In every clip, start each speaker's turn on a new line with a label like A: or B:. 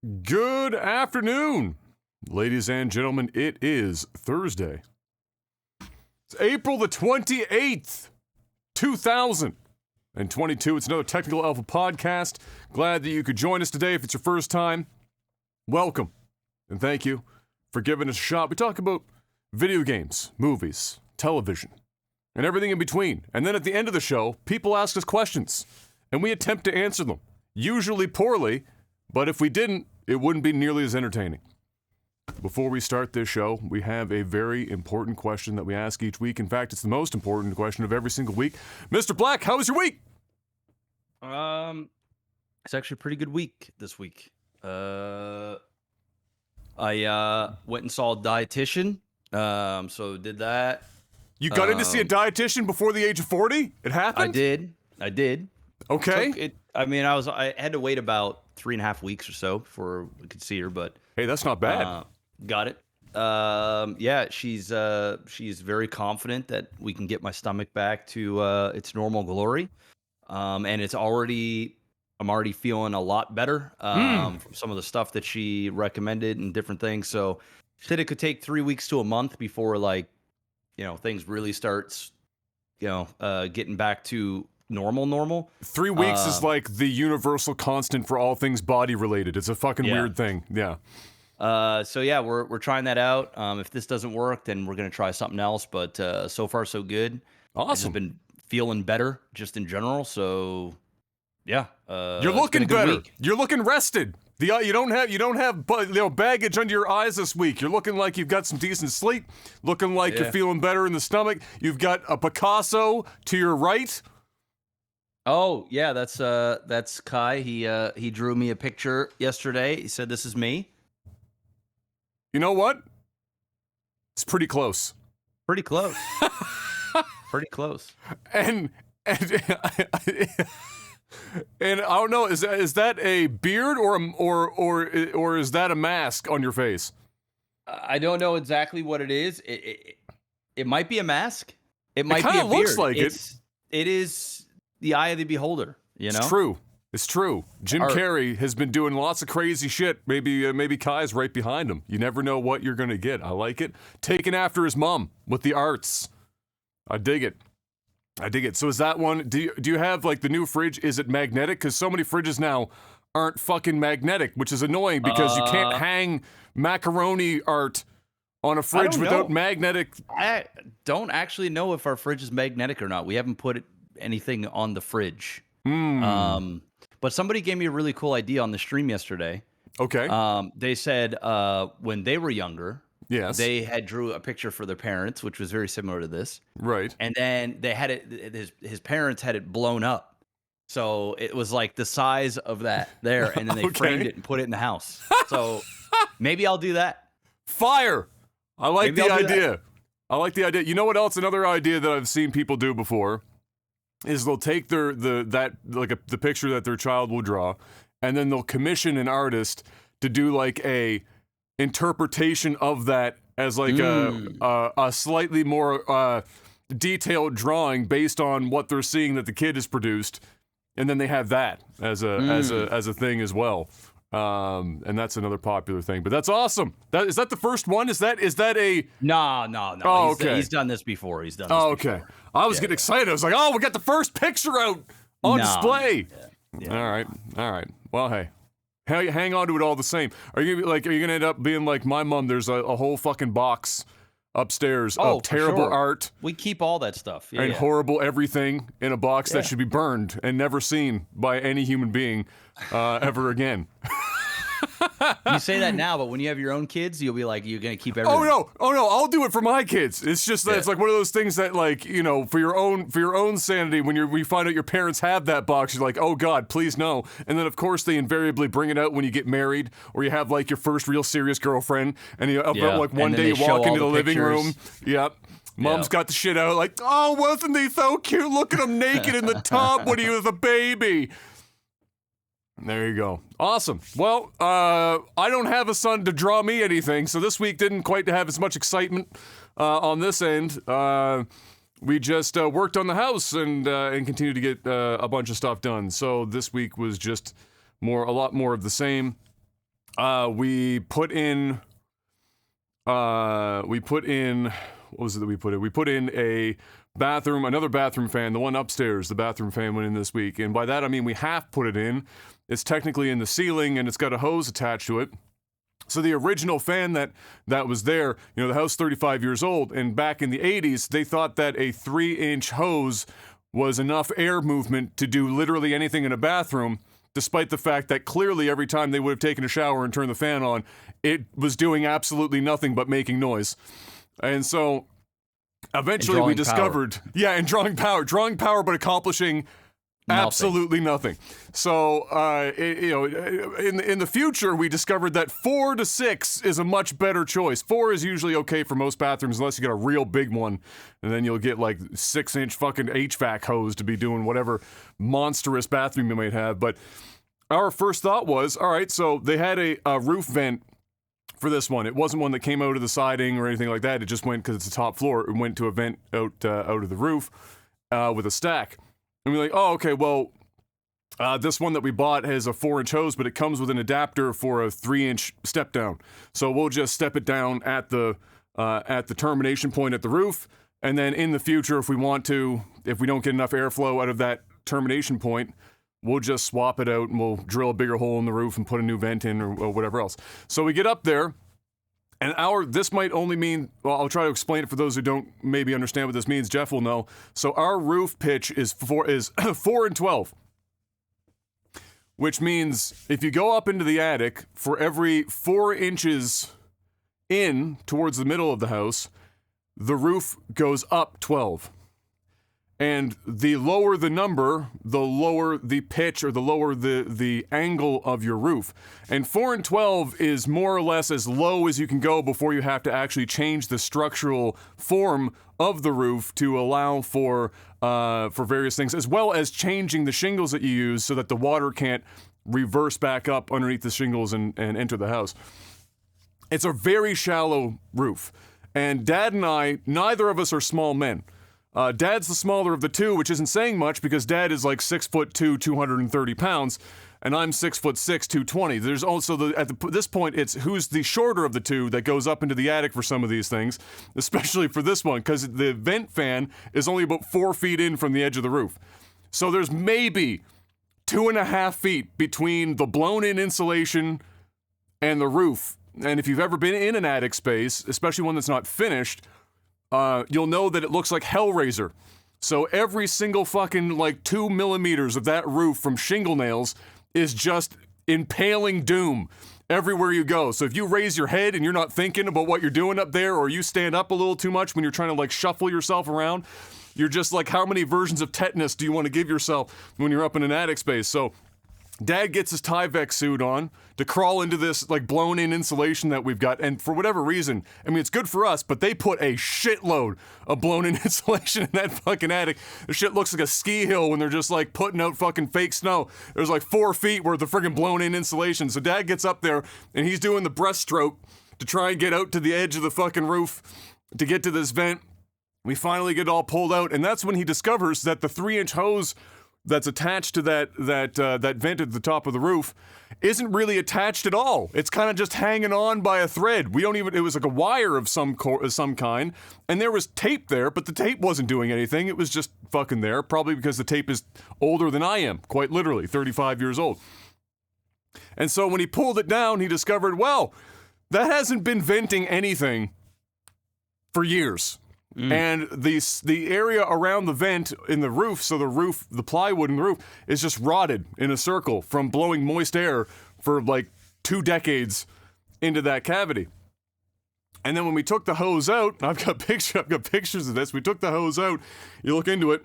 A: Good afternoon, ladies and gentlemen. It is Thursday. It's April the 28th, 2022. It's another Technical Alpha podcast. Glad that you could join us today. If it's your first time, welcome. And thank you for giving us a shot. We talk about video games, movies, television, and everything in between. And then at the end of the show, people ask us questions, and we attempt to answer them. Usually poorly, but if we didn't, it wouldn't be nearly as entertaining. Before we start this show, we have a very important question that we ask each week. In fact, it's the most important question of every single week. Mr. Black, how was your week?
B: It's actually a pretty good week this week. I went and saw a dietitian. So did that.
A: You got in to see a dietitian before the age of 40? It happened?
B: I did.
A: Okay.
B: I had to wait about 3.5 weeks or so before we could see her, but
A: hey, that's not bad.
B: Got it. Yeah, she's very confident that we can get my stomach back to its normal glory. And I'm already feeling a lot better from some of the stuff that she recommended and different things. So she said it could take 3 weeks to a month before things really starts, getting back to normal.
A: 3 weeks is like the universal constant for all things body related. It's a fucking weird thing. Yeah.
B: So yeah, we're trying that out. If this doesn't work, then we're gonna try something else. But so far so good.
A: Awesome.
B: I've been feeling better just in general. So yeah.
A: You're looking better. Week. You're looking rested. You don't have baggage under your eyes this week. You're looking like you've got some decent sleep. Looking like you're feeling better in the stomach. You've got a Picasso to your right.
B: Oh yeah, that's Kai. He drew me a picture yesterday. He said, "This is me."
A: You know what? It's pretty close.
B: Pretty close. Pretty close.
A: And I don't know. Is that a beard or is that a mask on your face?
B: I don't know exactly what it is. It might be a mask. It might be a beard.
A: Looks like it.
B: It is the eye of the beholder. You know.
A: It's true. Jim Carrey has been doing lots of crazy shit. Maybe Kai's right behind him. You never know what you're gonna get. I like it. Taken after his mom with the arts. I dig it. So is that one? Do you have like the new fridge? Is it magnetic? Because so many fridges now aren't fucking magnetic, which is annoying because you can't hang macaroni art on a fridge without magnetic.
B: I don't actually know if our fridge is magnetic or not. We haven't put anything on the fridge. But somebody gave me a really cool idea on the stream yesterday.
A: Okay.
B: They said when they were younger,
A: yes,
B: they had drew a picture for their parents, which was very similar to this.
A: Right.
B: And then they had it. His parents had it blown up, so it was like the size of that there, and then they framed it and put it in the house. So maybe I'll do that.
A: Fire! I like the idea. I like the idea. You know what else? Another idea that I've seen people do before is they'll take the picture that their child will draw, and then they'll commission an artist to do like a interpretation of that as like a slightly more detailed drawing based on what they're seeing that the kid has produced, and then they have that as a thing as well. And that's another popular thing. But that's awesome. Is that the first one? Is that a
B: No.
A: Oh, okay.
B: He's done this before.
A: Okay. I was getting excited. I was like, oh, we got the first picture out on display. Yeah. All right. Well, hey, hang on to it all the same. Are you gonna end up being like my mom? There's a whole fucking box upstairs of terrible art.
B: We keep all that stuff.
A: And horrible everything in a box that should be burned and never seen by any human being ever again.
B: You say that now, but when you have your own kids, you'll be like, you're gonna keep everything.
A: Oh no, I'll do it for my kids. It's just that it's like one of those things that, like, for your own sanity, when you find out your parents have that box, you're like, oh God, please no. And then of course they invariably bring it out when you get married or you have like your first real serious girlfriend, and like one day you walk into the living room. Yep. Mom's got the shit out, like, oh, wasn't he so cute? Look at him naked in the tub when he was a baby. There you go. Awesome. Well, I don't have a son to draw me anything, so this week didn't quite have as much excitement on this end. We just worked on the house and continued to get a bunch of stuff done. So this week was just a lot more of the same. We put in. What was it that we put in? We put in a bathroom, another bathroom fan, the one upstairs. The bathroom fan went in this week, and by that I mean we half put it in. It's technically in the ceiling, and it's got a hose attached to it. So the original fan that was there, you know, the house 35 years old, and back in the 80s, they thought that a 3-inch hose was enough air movement to do literally anything in a bathroom, despite the fact that clearly every time they would have taken a shower and turned the fan on, it was doing absolutely nothing but making noise. And so eventually we discovered, and drawing power, but accomplishing absolutely nothing. So, in the future, we discovered that 4 to 6 is a much better choice. 4 is usually okay for most bathrooms, unless you get a real big one, and then you'll get like 6-inch fucking HVAC hose to be doing whatever monstrous bathroom you might have. But our first thought was, all right, so they had a roof vent for this one. It wasn't one that came out of the siding or anything like that. It just went, because it's the top floor, it went to a vent out of the roof with a stack. And we're like, oh, okay, well, this one that we bought has a 4-inch hose, but it comes with an adapter for a 3-inch step down. So we'll just step it down at the termination point at the roof, and then in the future, if we want to, if we don't get enough airflow out of that termination point, we'll just swap it out and we'll drill a bigger hole in the roof and put a new vent in or whatever else. So we get up there. And this might only mean, well, I'll try to explain it for those who don't maybe understand what this means. Jeff will know. So our roof pitch is 4 and 12, which means if you go up into the attic, for every 4 inches in towards the middle of the house, the roof goes up 12. And the lower the number, the lower the pitch, or the lower the angle of your roof. And 4 and 12 is more or less as low as you can go before you have to actually change the structural form of the roof to allow for various things, as well as changing the shingles that you use so that the water can't reverse back up underneath the shingles and enter the house. It's a very shallow roof. And Dad and I, neither of us are small men. Dad's the smaller of the two, which isn't saying much because Dad is like 6'2", 230 pounds, and I'm 6'6", 220. There's also this point, it's who's the shorter of the two that goes up into the attic for some of these things, especially for this one, because the vent fan is only about 4 feet in from the edge of the roof. So there's maybe 2.5 feet between the blown-in insulation and the roof. And if you've ever been in an attic space, especially one that's not finished, you'll know that it looks like Hellraiser. So every single fucking 2 millimeters of that roof from shingle nails is just impaling doom everywhere you go. So if you raise your head and you're not thinking about what you're doing up there, or you stand up a little too much when you're trying to shuffle yourself around, you're just like, how many versions of tetanus do you want to give yourself when you're up in an attic space? So Dad gets his Tyvek suit on to crawl into this blown-in insulation that we've got, and for whatever reason, I mean, it's good for us, but they put a shitload of blown-in insulation in that fucking attic. The shit looks like a ski hill when they're just putting out fucking fake snow. There's 4 feet worth of friggin' blown-in insulation. So Dad gets up there and he's doing the breaststroke to try and get out to the edge of the fucking roof to get to this vent. We finally get it all pulled out, and that's when he discovers that the 3-inch hose that's attached to that vent at the top of the roof isn't really attached at all. It's kind of just hanging on by a thread. It was like a wire of some kind, and there was tape there, but the tape wasn't doing anything. It was just fucking there, probably because the tape is older than I am, quite literally, 35 years old. And so when he pulled it down, he discovered, well, that hasn't been venting anything for years. And the area around the vent in the roof, so the plywood in the roof is just rotted in a circle from blowing moist air for 2 decades into that cavity. And then when we took the hose out, I've got pictures of this. We took the hose out. You look into it.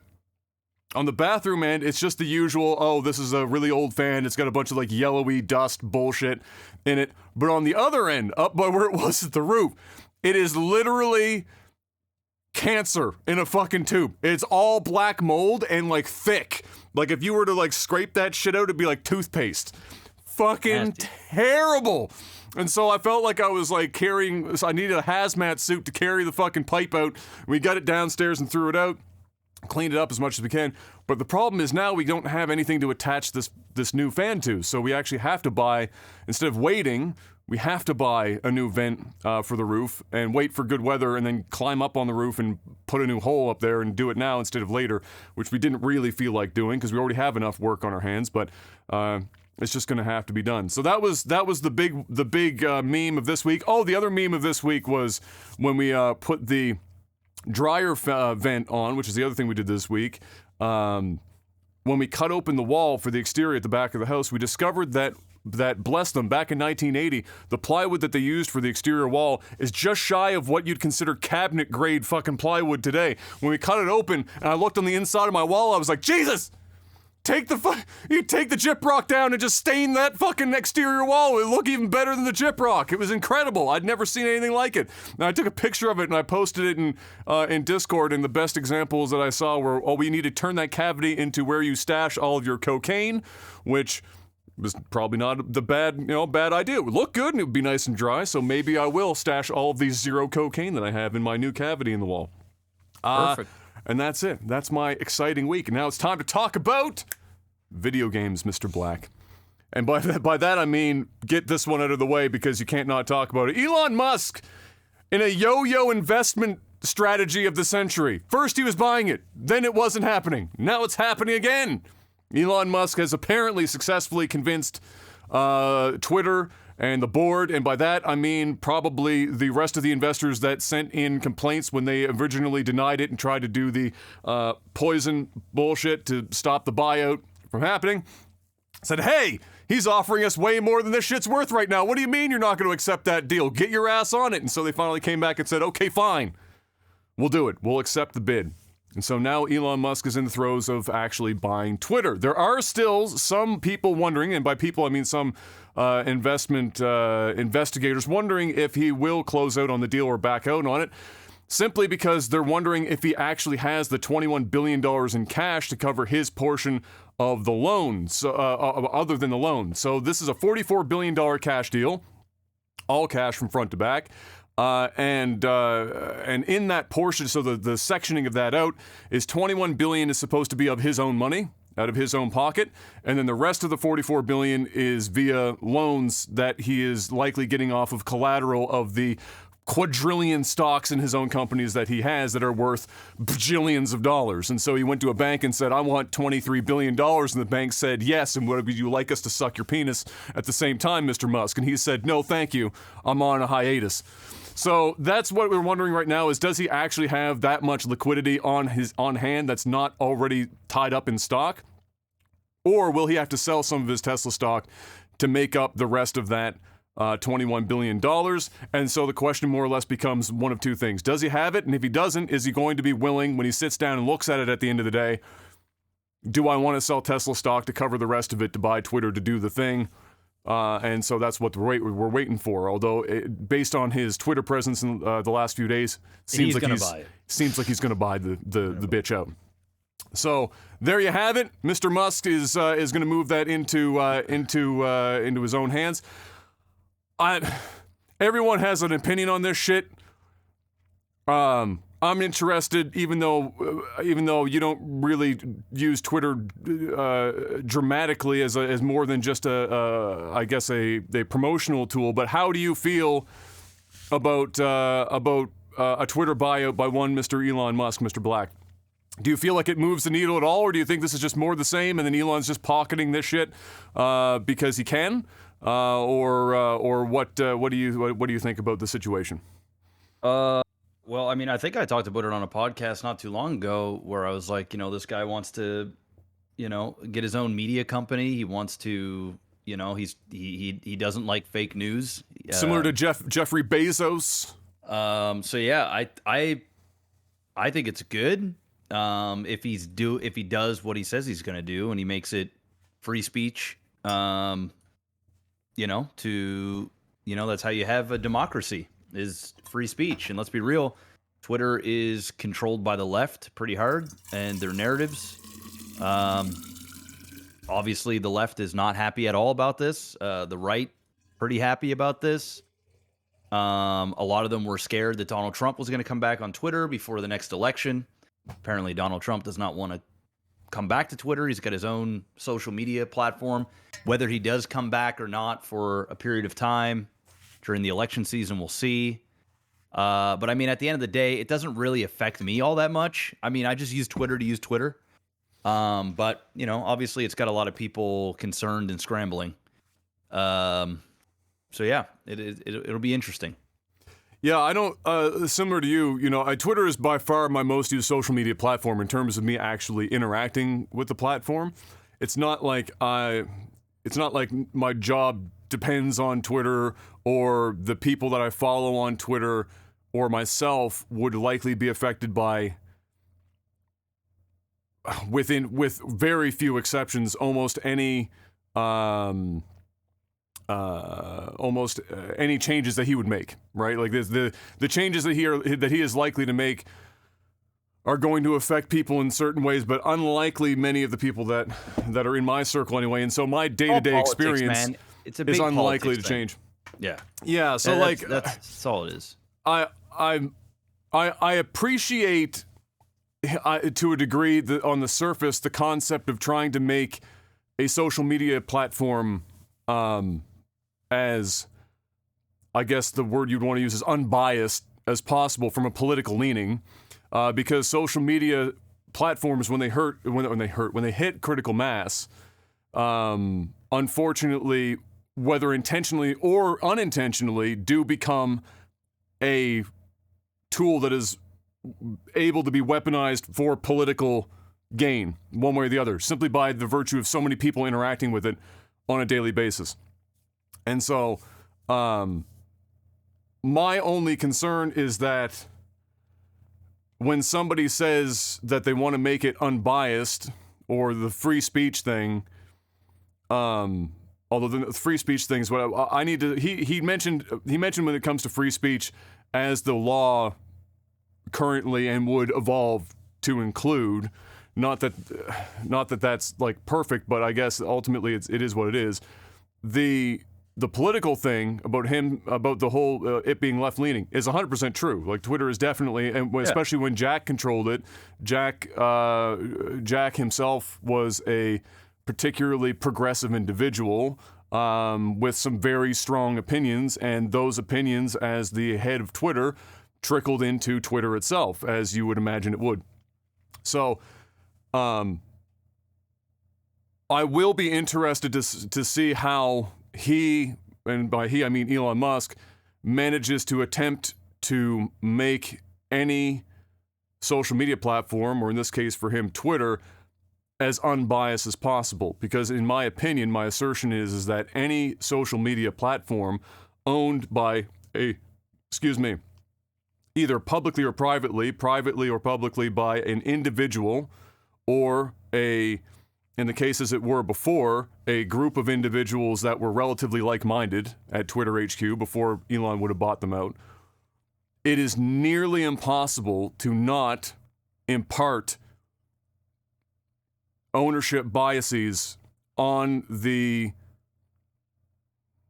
A: On the bathroom end, it's just the usual, oh, this is a really old fan. It's got a bunch of yellowy dust bullshit in it. But on the other end, up by where it was at the roof, it is literally cancer in a fucking tube. It's all black mold and thick. If you were to scrape that shit out, it'd be like toothpaste. Fucking terrible. And so I felt like I was so I needed a hazmat suit to carry the fucking pipe out. We got it downstairs and threw it out. clean it up as much as we can. But the problem is now we don't have anything to attach this new fan to. So we actually have to buy, instead of waiting, we have to buy a new vent for the roof and wait for good weather and then climb up on the roof and put a new hole up there and do it now instead of later, which we didn't really feel like doing because we already have enough work on our hands. But it's just going to have to be done. So that was the big meme of this week. Oh, the other meme of this week was when we put the dryer vent on, which is the other thing we did this week. When we cut open the wall for the exterior at the back of the house, we discovered that bless them, back in 1980, the plywood that they used for the exterior wall is just shy of what you'd consider cabinet grade fucking plywood today. When we cut it open and I looked on the inside of my wall, I was like, Jesus! You take the gyprock down and just stain that fucking exterior wall. It would look even better than the gyprock. It was incredible. I'd never seen anything like it. And I took a picture of it and I posted it in Discord. And the best examples that I saw were, we need to turn that cavity into where you stash all of your cocaine, which was probably not the bad idea. It would look good and it would be nice and dry. So maybe I will stash all of these zero cocaine that I have in my new cavity in the wall.
B: Perfect.
A: And that's it. That's my exciting week. And now it's time to talk about video games, Mr. Black. And by that I mean, get this one out of the way because you can't not talk about it. Elon Musk, in a yo-yo investment strategy of the century. First he was buying it, then it wasn't happening. Now it's happening again. Elon Musk has apparently successfully convinced Twitter and the board, and by that I mean probably the rest of the investors that sent in complaints when they originally denied it and tried to do the poison bullshit to stop the buyout from happening, said, hey, he's offering us way more than this shit's worth right now. What do you mean you're not going to accept that deal? Get your ass on it. And so they finally came back and said, okay, fine. We'll do it. We'll accept the bid. And so now Elon Musk is in the throes of actually buying Twitter. There are still some people wondering, and by people I mean some investment investigators wondering if he will close out on the deal or back out on it, simply because they're wondering if he actually has the $21 billion in cash to cover his portion of the loan, other than the loan. So this is a $44 billion cash deal, all cash from front to back. And in that portion, so the sectioning of that out is $21 billion is supposed to be of his own money, out of his own pocket, and then the rest of the $44 billion is via loans that he is likely getting off of collateral of the quadrillion stocks in his own companies that he has that are worth bajillions of dollars. And so he went to a bank and said, I want $23 billion. And the bank said, yes. And would you like us to suck your penis at the same time, Mr. Musk? And he said, no, thank you. I'm on a hiatus. So that's what we're wondering right now is, does he actually have that much liquidity on hand that's not already tied up in stock? Or will he have to sell some of his Tesla stock to make up the rest of that $21 billion? And so the question more or less becomes one of two things. Does he have it? And if he doesn't, is he going to be willing, when he sits down and looks at it at the end of the day, do I want to sell Tesla stock to cover the rest of it to buy Twitter to do the thing? And so that's what we're waiting for. Although, based on his Twitter presence in the last few days, seems like he's going to buy the bitch out. So there you have it. Mr. Musk is going to move that into his own hands. Everyone has an opinion on this shit. I'm interested, even though you don't really use Twitter dramatically as more than just I guess a promotional tool. But how do you feel about a Twitter buyout by one Mr. Elon Musk, Mr. Black? Do you feel like it moves the needle at all, or do you think this is just more the same, and then Elon's just pocketing this shit because he can, or what do you think about the situation?
B: Well, I mean, I think I talked about it on a podcast not too long ago where I was like, this guy wants to, get his own media company. He wants to, he doesn't like fake news.
A: Similar to Jeffrey Bezos.
B: So yeah, I think it's good. If he does what he says he's going to do and he makes it free speech, that's how you have a democracy, is free speech. And let's be real, Twitter is controlled by the left pretty hard and their narratives. Obviously the left is not happy at all about this. The right, pretty happy about this. A lot of them were scared that Donald Trump was going to come back on Twitter before the next election. apparently Donald Trump does not want to come back to Twitter. He's got his own social media platform. Whether he does come back or not for a period of time during the election season, we'll see. But I mean, at the end of the day, it doesn't really affect me all that much. I mean, I just use Twitter to use Twitter. But you know, obviously, it's got a lot of people concerned and scrambling. So yeah, it'll be interesting.
A: Yeah, I don't. Similar to you, you know, Twitter is by far my most used social media platform in terms of me actually interacting with the platform. It's not like my job depends on Twitter, or the people that I follow on Twitter or myself would likely be affected by, with very few exceptions, almost any any changes that he would make, right? Like the changes that he is likely to make are going to affect people in certain ways, but unlikely many of the people that are in my circle anyway. And so my day-to-day experience
B: it's a big
A: is unlikely to
B: thing.
A: change.
B: Yeah.
A: Yeah. So
B: that's all it is.
A: I appreciate to a degree on the surface the concept of trying to make a social media platform as, I guess the word you'd want to use is unbiased as possible from a political leaning, because social media platforms, when they hit critical mass, unfortunately, whether intentionally or unintentionally, do become a tool that is able to be weaponized for political gain, one way or the other, simply by the virtue of so many people interacting with it on a daily basis. And so, my only concern is that when somebody says that they want to make it unbiased, or the free speech thing, although the free speech thing is what I need to, he mentioned when it comes to free speech as the law currently and would evolve to include, not that that's like perfect, but I guess ultimately it is what it is. The political thing about the whole it being left-leaning is 100% true. Like, Twitter is definitely, and especially when Jack controlled it, Jack himself was a particularly progressive individual with some very strong opinions, and those opinions, as the head of Twitter, trickled into Twitter itself, as you would imagine it would. So, I will be interested to see how he, and by he I mean Elon Musk, manages to attempt to make any social media platform, or in this case for him, Twitter, as unbiased as possible. Because in my opinion, my assertion is that any social media platform owned by either publicly or privately or publicly by an individual, or in the case as it were before, a group of individuals that were relatively like-minded at Twitter HQ before Elon would have bought them out, it is nearly impossible to not impart ownership biases on the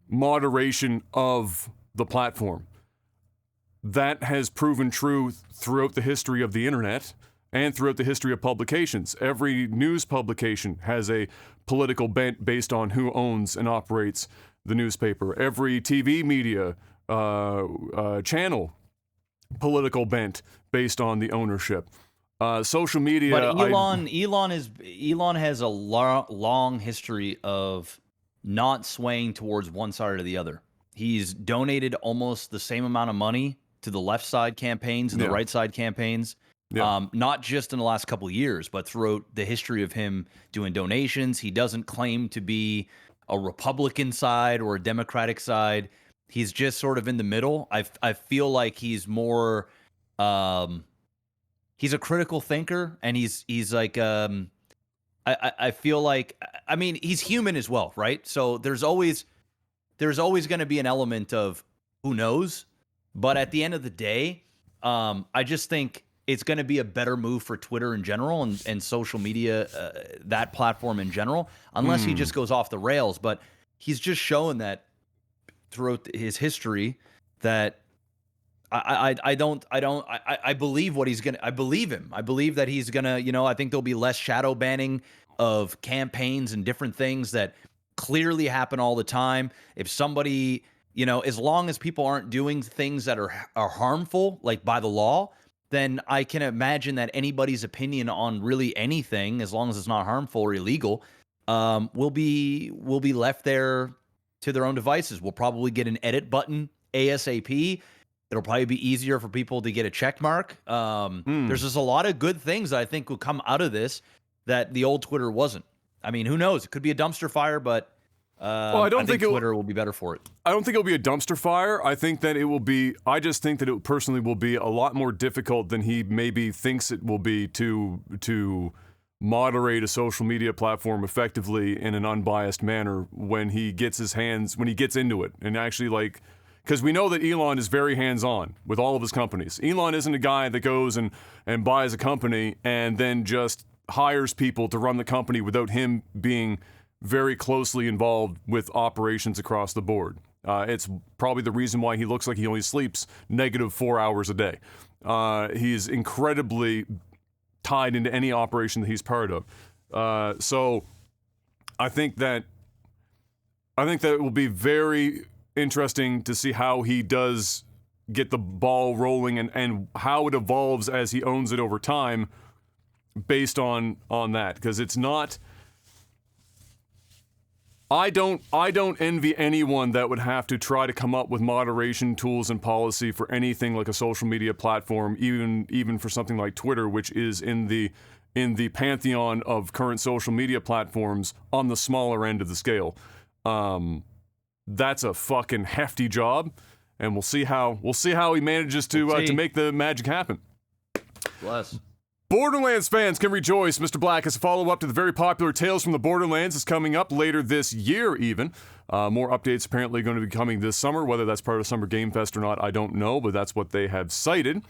A: moderation of the platform. That has proven true throughout the history of the internet and throughout the history of publications. Every news publication has a political bent based on who owns and operates the newspaper. Every TV media channel, political bent based on the ownership. Social media.
B: But Elon has a long history of not swaying towards one side or the other. He's donated almost the same amount of money to the left side campaigns and the right side campaigns. Yeah. Not just in the last couple of years, but throughout the history of him doing donations. He doesn't claim to be a Republican side or a Democratic side. He's just sort of in the middle. I feel like he's more, he's a critical thinker, and he's like, I feel like, I mean, he's human as well, right? So there's always going to be an element of who knows, but at the end of the day, I just think it's going to be a better move for Twitter in general and social media, that platform in general, unless he just goes off the rails. But he's just shown that throughout his history that I believe what he's gonna. I believe him. I believe that he's gonna. I think there'll be less shadow banning of campaigns and different things that clearly happen all the time. If somebody, as long as people aren't doing things that are harmful, like by the law, then I can imagine that anybody's opinion on really anything, as long as it's not harmful or illegal, will be left there to their own devices. We'll probably get an edit button ASAP. It'll probably be easier for people to get a check mark. There's just a lot of good things that I think will come out of this that the old Twitter wasn't. I mean, who knows? It could be a dumpster fire, but I don't think Twitter will be better for it.
A: I don't think it'll be a dumpster fire. I think that it will be. I just think that it personally will be a lot more difficult than he maybe thinks it will be to moderate a social media platform effectively in an unbiased manner when he gets into it and actually because we know that Elon is very hands-on with all of his companies. Elon isn't a guy that goes and buys a company and then just hires people to run the company without him being very closely involved with operations across the board. It's probably the reason why he looks like he only sleeps -4 hours a day. He's incredibly tied into any operation that he's part of. So I think that it will be very interesting to see how he does get the ball rolling and how it evolves as he owns it over time based on that. Because it's not... I don't envy anyone that would have to try to come up with moderation tools and policy for anything like a social media platform, even for something like Twitter, which is in the pantheon of current social media platforms on the smaller end of the scale. That's a fucking hefty job, and we'll see how he manages to make the magic happen.
B: Bless.
A: Borderlands fans can rejoice. Mr. Black has a follow-up to the very popular Tales from the Borderlands is coming up later this year even. More updates apparently going to be coming this summer. Whether that's part of Summer Game Fest or not, I don't know, but that's what they have cited.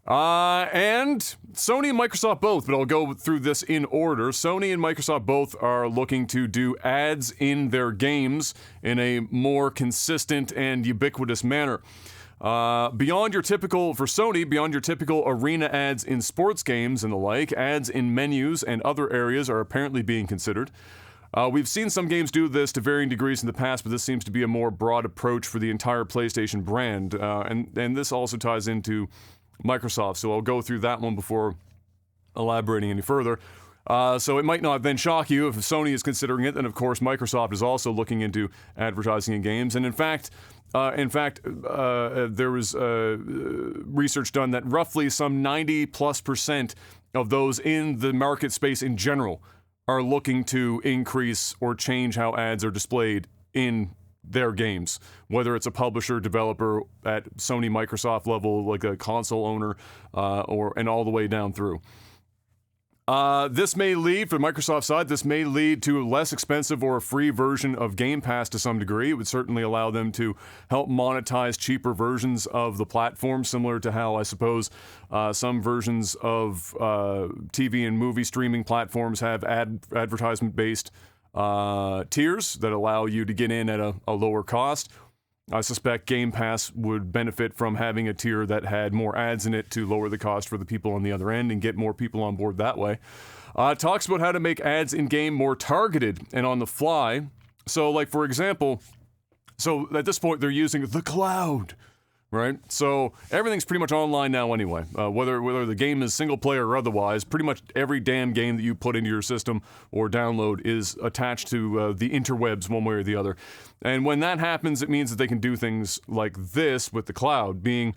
A: And Sony and Microsoft both, but I'll go through this in order. Sony and Microsoft both are looking to do ads in their games in a more consistent and ubiquitous manner. Beyond your typical arena ads in sports games and the like, ads in menus and other areas are apparently being considered. We've seen some games do this to varying degrees in the past, but this seems to be a more broad approach for the entire PlayStation brand. And this also ties into Microsoft, so I'll go through that one before elaborating any further. So it might not then shock you if Sony is considering it, and of course Microsoft is also looking into advertising in games. And in fact, there was research done that roughly some 90+% of those in the market space in general are looking to increase or change how ads are displayed in their games, whether it's a publisher, developer at Sony, Microsoft level, like a console owner, and all the way down through. This may lead, for Microsoft's side, to a less expensive or a free version of Game Pass to some degree. It would certainly allow them to help monetize cheaper versions of the platform, similar to how I suppose some versions of TV and movie streaming platforms have advertisement-based tiers that allow you to get in at a lower cost. I suspect Game Pass would benefit from having a tier that had more ads in it to lower the cost for the people on the other end and get more people on board that way. It talks about how to make ads in-game more targeted and on the fly. So, like, for example, at this point they're using the cloud, right? So everything's pretty much online now anyway. Whether the game is single player or otherwise, pretty much every damn game that you put into your system or download is attached to the interwebs one way or the other. And when that happens, it means that they can do things like this with the cloud, being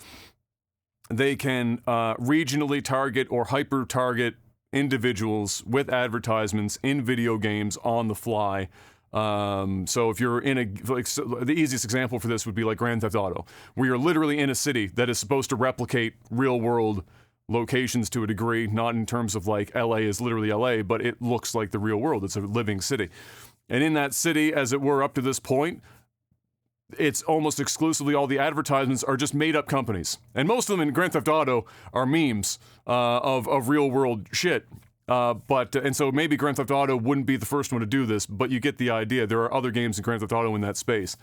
A: they can regionally target or hyper-target individuals with advertisements in video games on the fly. So if you're in the easiest example for this would be like Grand Theft Auto, where you're literally in a city that is supposed to replicate real-world locations to a degree, not in terms of like LA is literally LA, but it looks like the real world. It's a living city. And in that city, as it were, up to this point, it's almost exclusively all the advertisements are just made-up companies. And most of them in Grand Theft Auto are memes of real-world shit. And so maybe Grand Theft Auto wouldn't be the first one to do this, but you get the idea. There are other games in Grand Theft Auto in that space.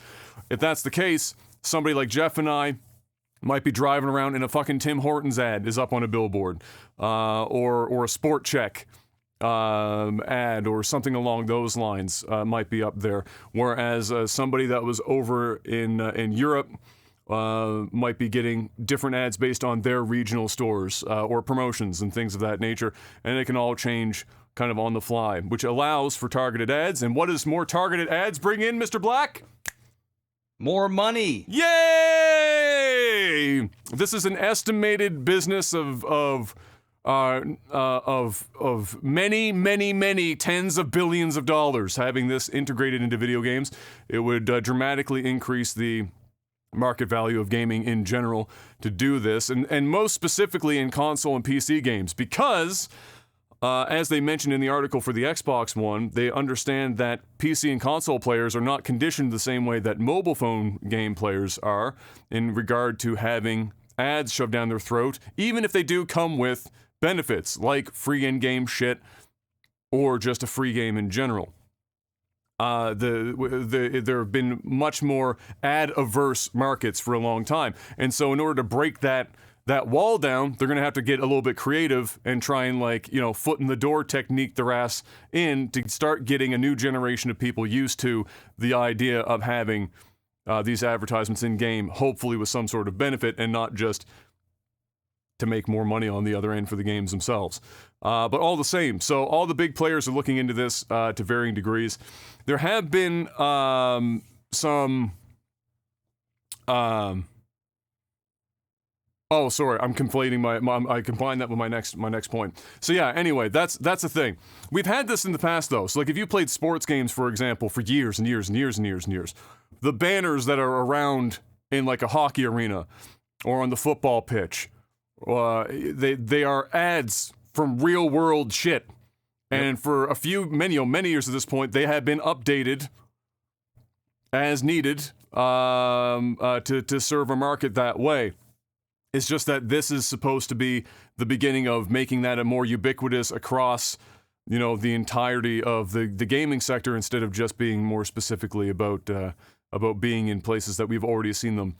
A: If that's the case, somebody like Jeff and I Might be driving around in a fucking Tim Hortons ad is up on a billboard, or a Sport Check ad or something along those lines might be up there. Whereas somebody that was over in Europe might be getting different ads based on their regional stores or promotions and things of that nature, and it can all change kind of on the fly, which allows for targeted ads. And what does more targeted ads bring in, Mr. Black?
B: More money.
A: Yay! This is an estimated business of many tens of billions of dollars. Having this integrated into video games, it would dramatically increase the market value of gaming in general to do this, and most specifically in console and PC games, because as they mentioned in the article for the Xbox One, they understand that PC and console players are not conditioned the same way that mobile phone game players are in regard to having ads shoved down their throat, even if they do come with benefits like free in-game shit or just a free game in general. There have been much more ad-averse markets for a long time, and so in order to break that wall down, they're going to have to get a little bit creative and try and, like, you know, foot in the door technique their ass in to start getting a new generation of people used to the idea of having these advertisements in game, hopefully with some sort of benefit and not just to make more money on the other end for the games themselves. But all the same, so all the big players are looking into this to varying degrees. There have been some... Oh, sorry, I'm conflating I combined that with my next point. So yeah, anyway, that's the thing. We've had this in the past though. So like if you played sports games, for example, for years and years and years and years and years, the banners that are around in like a hockey arena or on the football pitch, they are ads from real world shit. And for many years at this point, they have been updated as needed to serve a market that way. It's just that this is supposed to be the beginning of making that a more ubiquitous across, you know, the entirety of the gaming sector, instead of just being more specifically about being in places that we've already seen them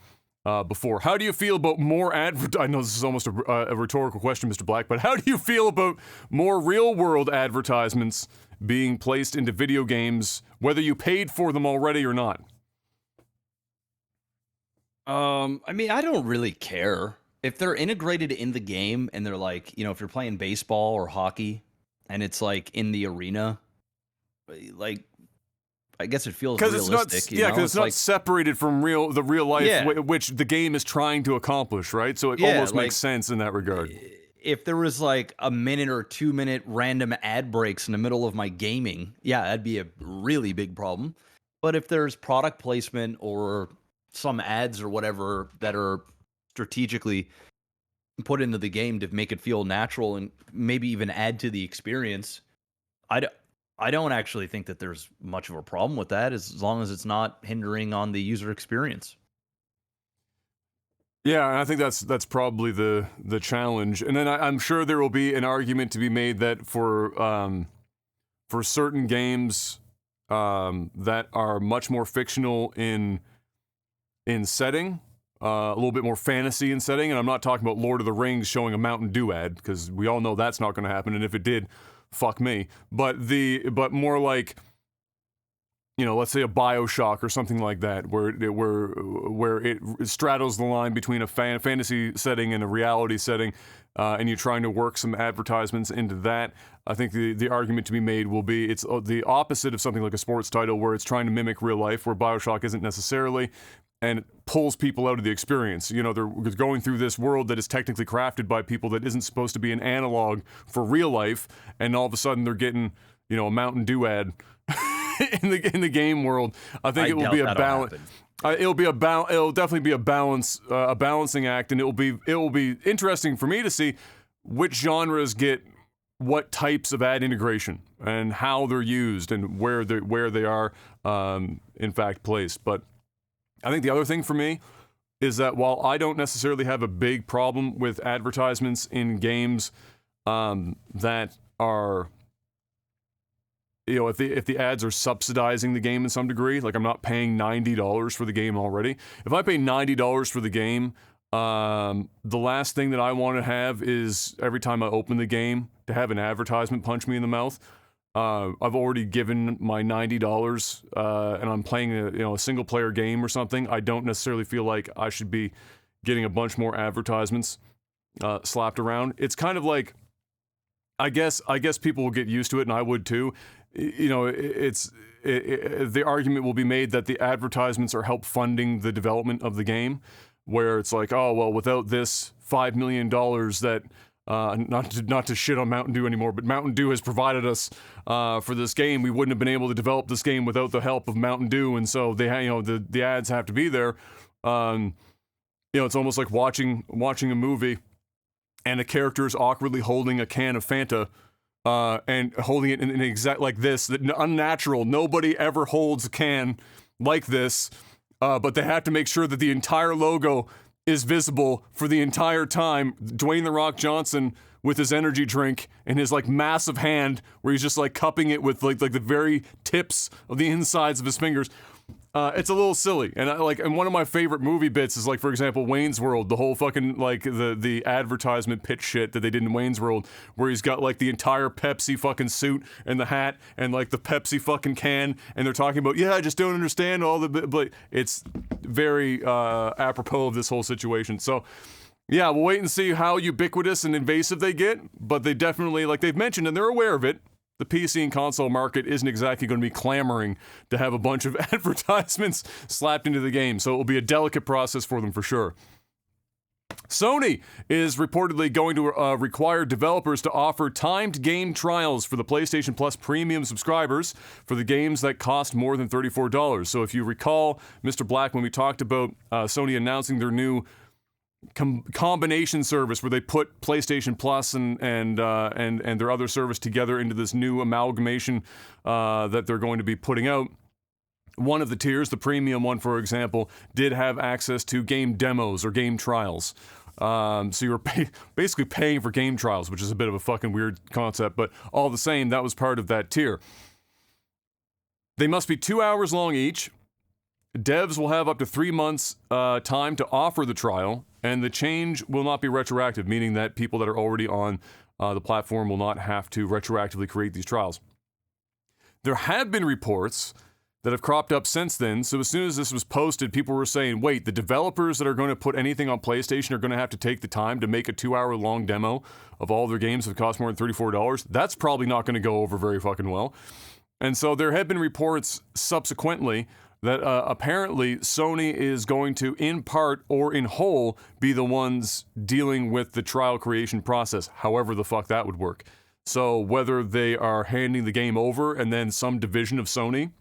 A: before. How do you feel about more I know this is almost a rhetorical question, Mr. Black, but how do you feel about more real-world advertisements being placed into video games, whether you paid for them already or not?
B: I mean, I don't really care. If they're integrated in the game and they're like, you know, if you're playing baseball or hockey and it's like in the arena, like, I guess it feels realistic.
A: Because it's not separated from the real life, which the game is trying to accomplish, right? So it almost makes sense in that regard.
B: If there was like a minute or 2 minute random ad breaks in the middle of my gaming, yeah, that'd be a really big problem. But if there's product placement or some ads or whatever that are strategically put into the game to make it feel natural and maybe even add to the experience, I don't actually think that there's much of a problem with that, as long as it's not hindering on the user experience.
A: Yeah, and I think that's probably the challenge. And then I'm sure there will be an argument to be made that for certain games that are much more fictional in setting, a little bit more fantasy in setting, and I'm not talking about Lord of the Rings showing a Mountain Dew ad, because we all know that's not going to happen, and if it did, fuck me. But more like, you know, let's say a BioShock or something like that, where it straddles the line between a fantasy setting and a reality setting, and you're trying to work some advertisements into that. I think the argument to be made will be it's the opposite of something like a sports title, where it's trying to mimic real life, where BioShock isn't necessarily, and it pulls people out of the experience. You know, they're going through this world that is technically crafted by people that isn't supposed to be an analog for real life, and all of a sudden they're getting, you know, a Mountain Dew ad in the game world. I think it will be a balance. It'll definitely be a balancing act, and it will be interesting for me to see which genres get what types of ad integration and how they're used and where they are in fact placed. But I think the other thing for me is that while I don't necessarily have a big problem with advertisements in games that are, you know, if the ads are subsidizing the game in some degree, like I'm not paying $90 for the game already. If I pay $90 for the game, The last thing that I want to have is every time I open the game to have an advertisement punch me in the mouth. I've already given my $90, and I'm playing a single player game or something. I don't necessarily feel like I should be getting a bunch more advertisements slapped around. It's kind of like, I guess people will get used to it, and I would too. You know, the argument will be made that the advertisements are help funding the development of the game, where it's like, oh well, without this $5 million that not to shit on Mountain Dew anymore, but Mountain Dew has provided us for this game. We wouldn't have been able to develop this game without the help of Mountain Dew, and so they, the ads have to be there. It's almost like watching a movie, and a character is awkwardly holding a can of Fanta, and holding it in an exact like this, that unnatural. Nobody ever holds a can like this, but they have to make sure that the entire logo is visible for the entire time. Dwayne "The Rock" Johnson with his energy drink in his like massive hand, where he's just like cupping it with like the very tips of the insides of his fingers. It's a little silly, and one of my favorite movie bits is like, for example, Wayne's World, the whole fucking like the advertisement pitch shit that they did in Wayne's World, where he's got like the entire Pepsi fucking suit and the hat and like the Pepsi fucking can, and they're talking about, I just don't understand all the, but it's very apropos of this whole situation. So yeah, we'll wait and see how ubiquitous and invasive they get, but they definitely, like they've mentioned, and they're aware of it, the PC and console market isn't exactly going to be clamoring to have a bunch of advertisements slapped into the game, so it will be a delicate process for them for sure. Sony is reportedly going to require developers to offer timed game trials for the PlayStation Plus premium subscribers for the games that cost more than $34. So if you recall, Mr. Black, when we talked about Sony announcing their new combination service where they put PlayStation Plus and their other service together into this new amalgamation that they're going to be putting out. One of the tiers, the premium one, for example, did have access to game demos or game trials. So you were basically paying for game trials, which is a bit of a fucking weird concept, but all the same, that was part of that tier. They must be 2 hours long each. Devs will have up to 3 months time to offer the trial, and the change will not be retroactive, meaning that people that are already on the platform will not have to retroactively create these trials. There have been reports that have cropped up since then, so as soon as this was posted, people were saying, wait, the developers that are going to put anything on PlayStation are going to have to take the time to make a 2 hour long demo of all their games that cost more than $34? That's probably not going to go over very fucking well. And so there have been reports subsequently that apparently Sony is going to, in part or in whole, be the ones dealing with the trial creation process, however the fuck that would work. So whether they are handing the game over and then some division of Sony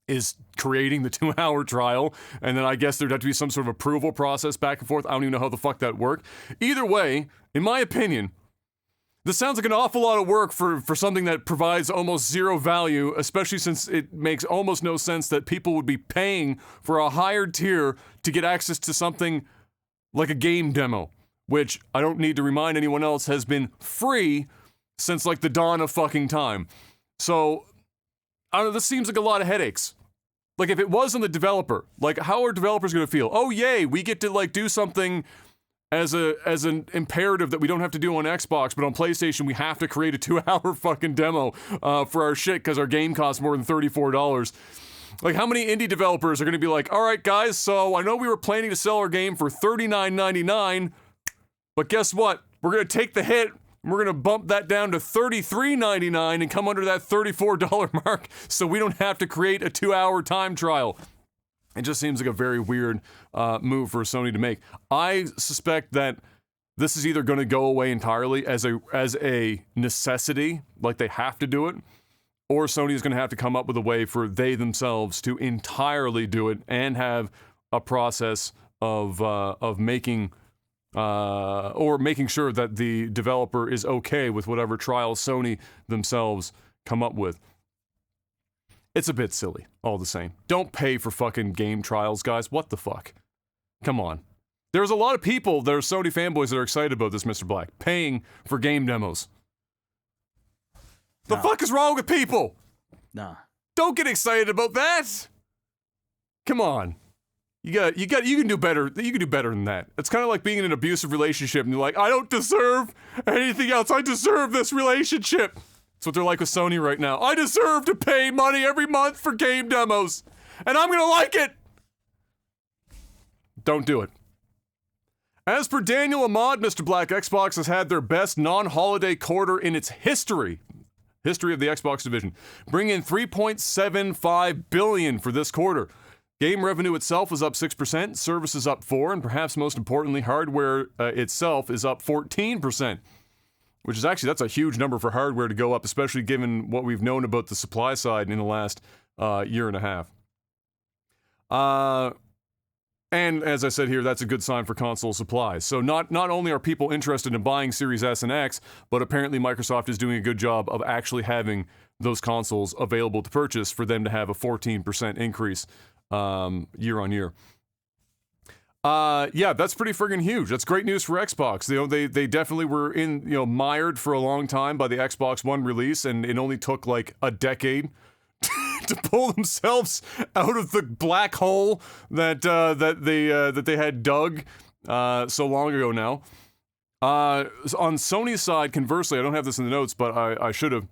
A: is creating the 2 hour trial, and then I guess there'd have to be some sort of approval process back and forth. I don't even know how the fuck that worked. Either way, in my opinion, this sounds like an awful lot of work for something that provides almost zero value, especially since it makes almost no sense that people would be paying for a higher tier to get access to something like a game demo, which I don't need to remind anyone else has been free since like the dawn of fucking time. So, I don't know, this seems like a lot of headaches. Like if it was on the developer, like how are developers going to feel? Oh yay, we get to like do something as an imperative that we don't have to do on Xbox, but on PlayStation we have to create a 2 hour fucking demo for our shit because our game costs more than $34. Like how many indie developers are going to be like, all right guys, so I know we were planning to sell our game for $39.99, but guess what? We're going to take the hit and we're going to bump that down to $33.99 and come under that $34 mark so we don't have to create a 2 hour time trial. It just seems like a very weird move for Sony to make. I suspect that this is either going to go away entirely as a necessity, like they have to do it, or Sony is going to have to come up with a way for they themselves to entirely do it and have a process of making sure that the developer is okay with whatever trial Sony themselves come up with. It's a bit silly, all the same. Don't pay for fucking game trials, guys. What the fuck? Come on. There's a lot of people that are Sony fanboys that are excited about this, Mr. Black. Paying for game demos. The fuck is wrong with people?
B: Nah.
A: Don't get excited about that. Come on. You can do better. You can do better than that. It's kind of like being in an abusive relationship and you're like, I don't deserve anything else. I deserve this relationship. That's what they're like with Sony right now. I deserve to pay money every month for game demos, and I'm gonna like it. Don't do it. As per Daniel Ahmad, Mr. Black, Xbox has had their best non-holiday quarter in its history of the Xbox division, bringing in $3.75 billion for this quarter. Game revenue itself was up 6%, services up 4%, and perhaps most importantly, hardware itself is up 14%, which is actually, that's a huge number for hardware to go up, especially given what we've known about the supply side in the last year and a half. And as I said here, that's a good sign for console supplies. So not only are people interested in buying Series S and X, but apparently Microsoft is doing a good job of actually having those consoles available to purchase for them to have a 14% increase year on year. Yeah, that's pretty friggin' huge. That's great news for Xbox. You know, they definitely were mired for a long time by the Xbox One release, and it only took like a decade to pull themselves out of the black hole that they had dug so long ago now. On Sony's side, conversely, I don't have this in the notes, but I should have.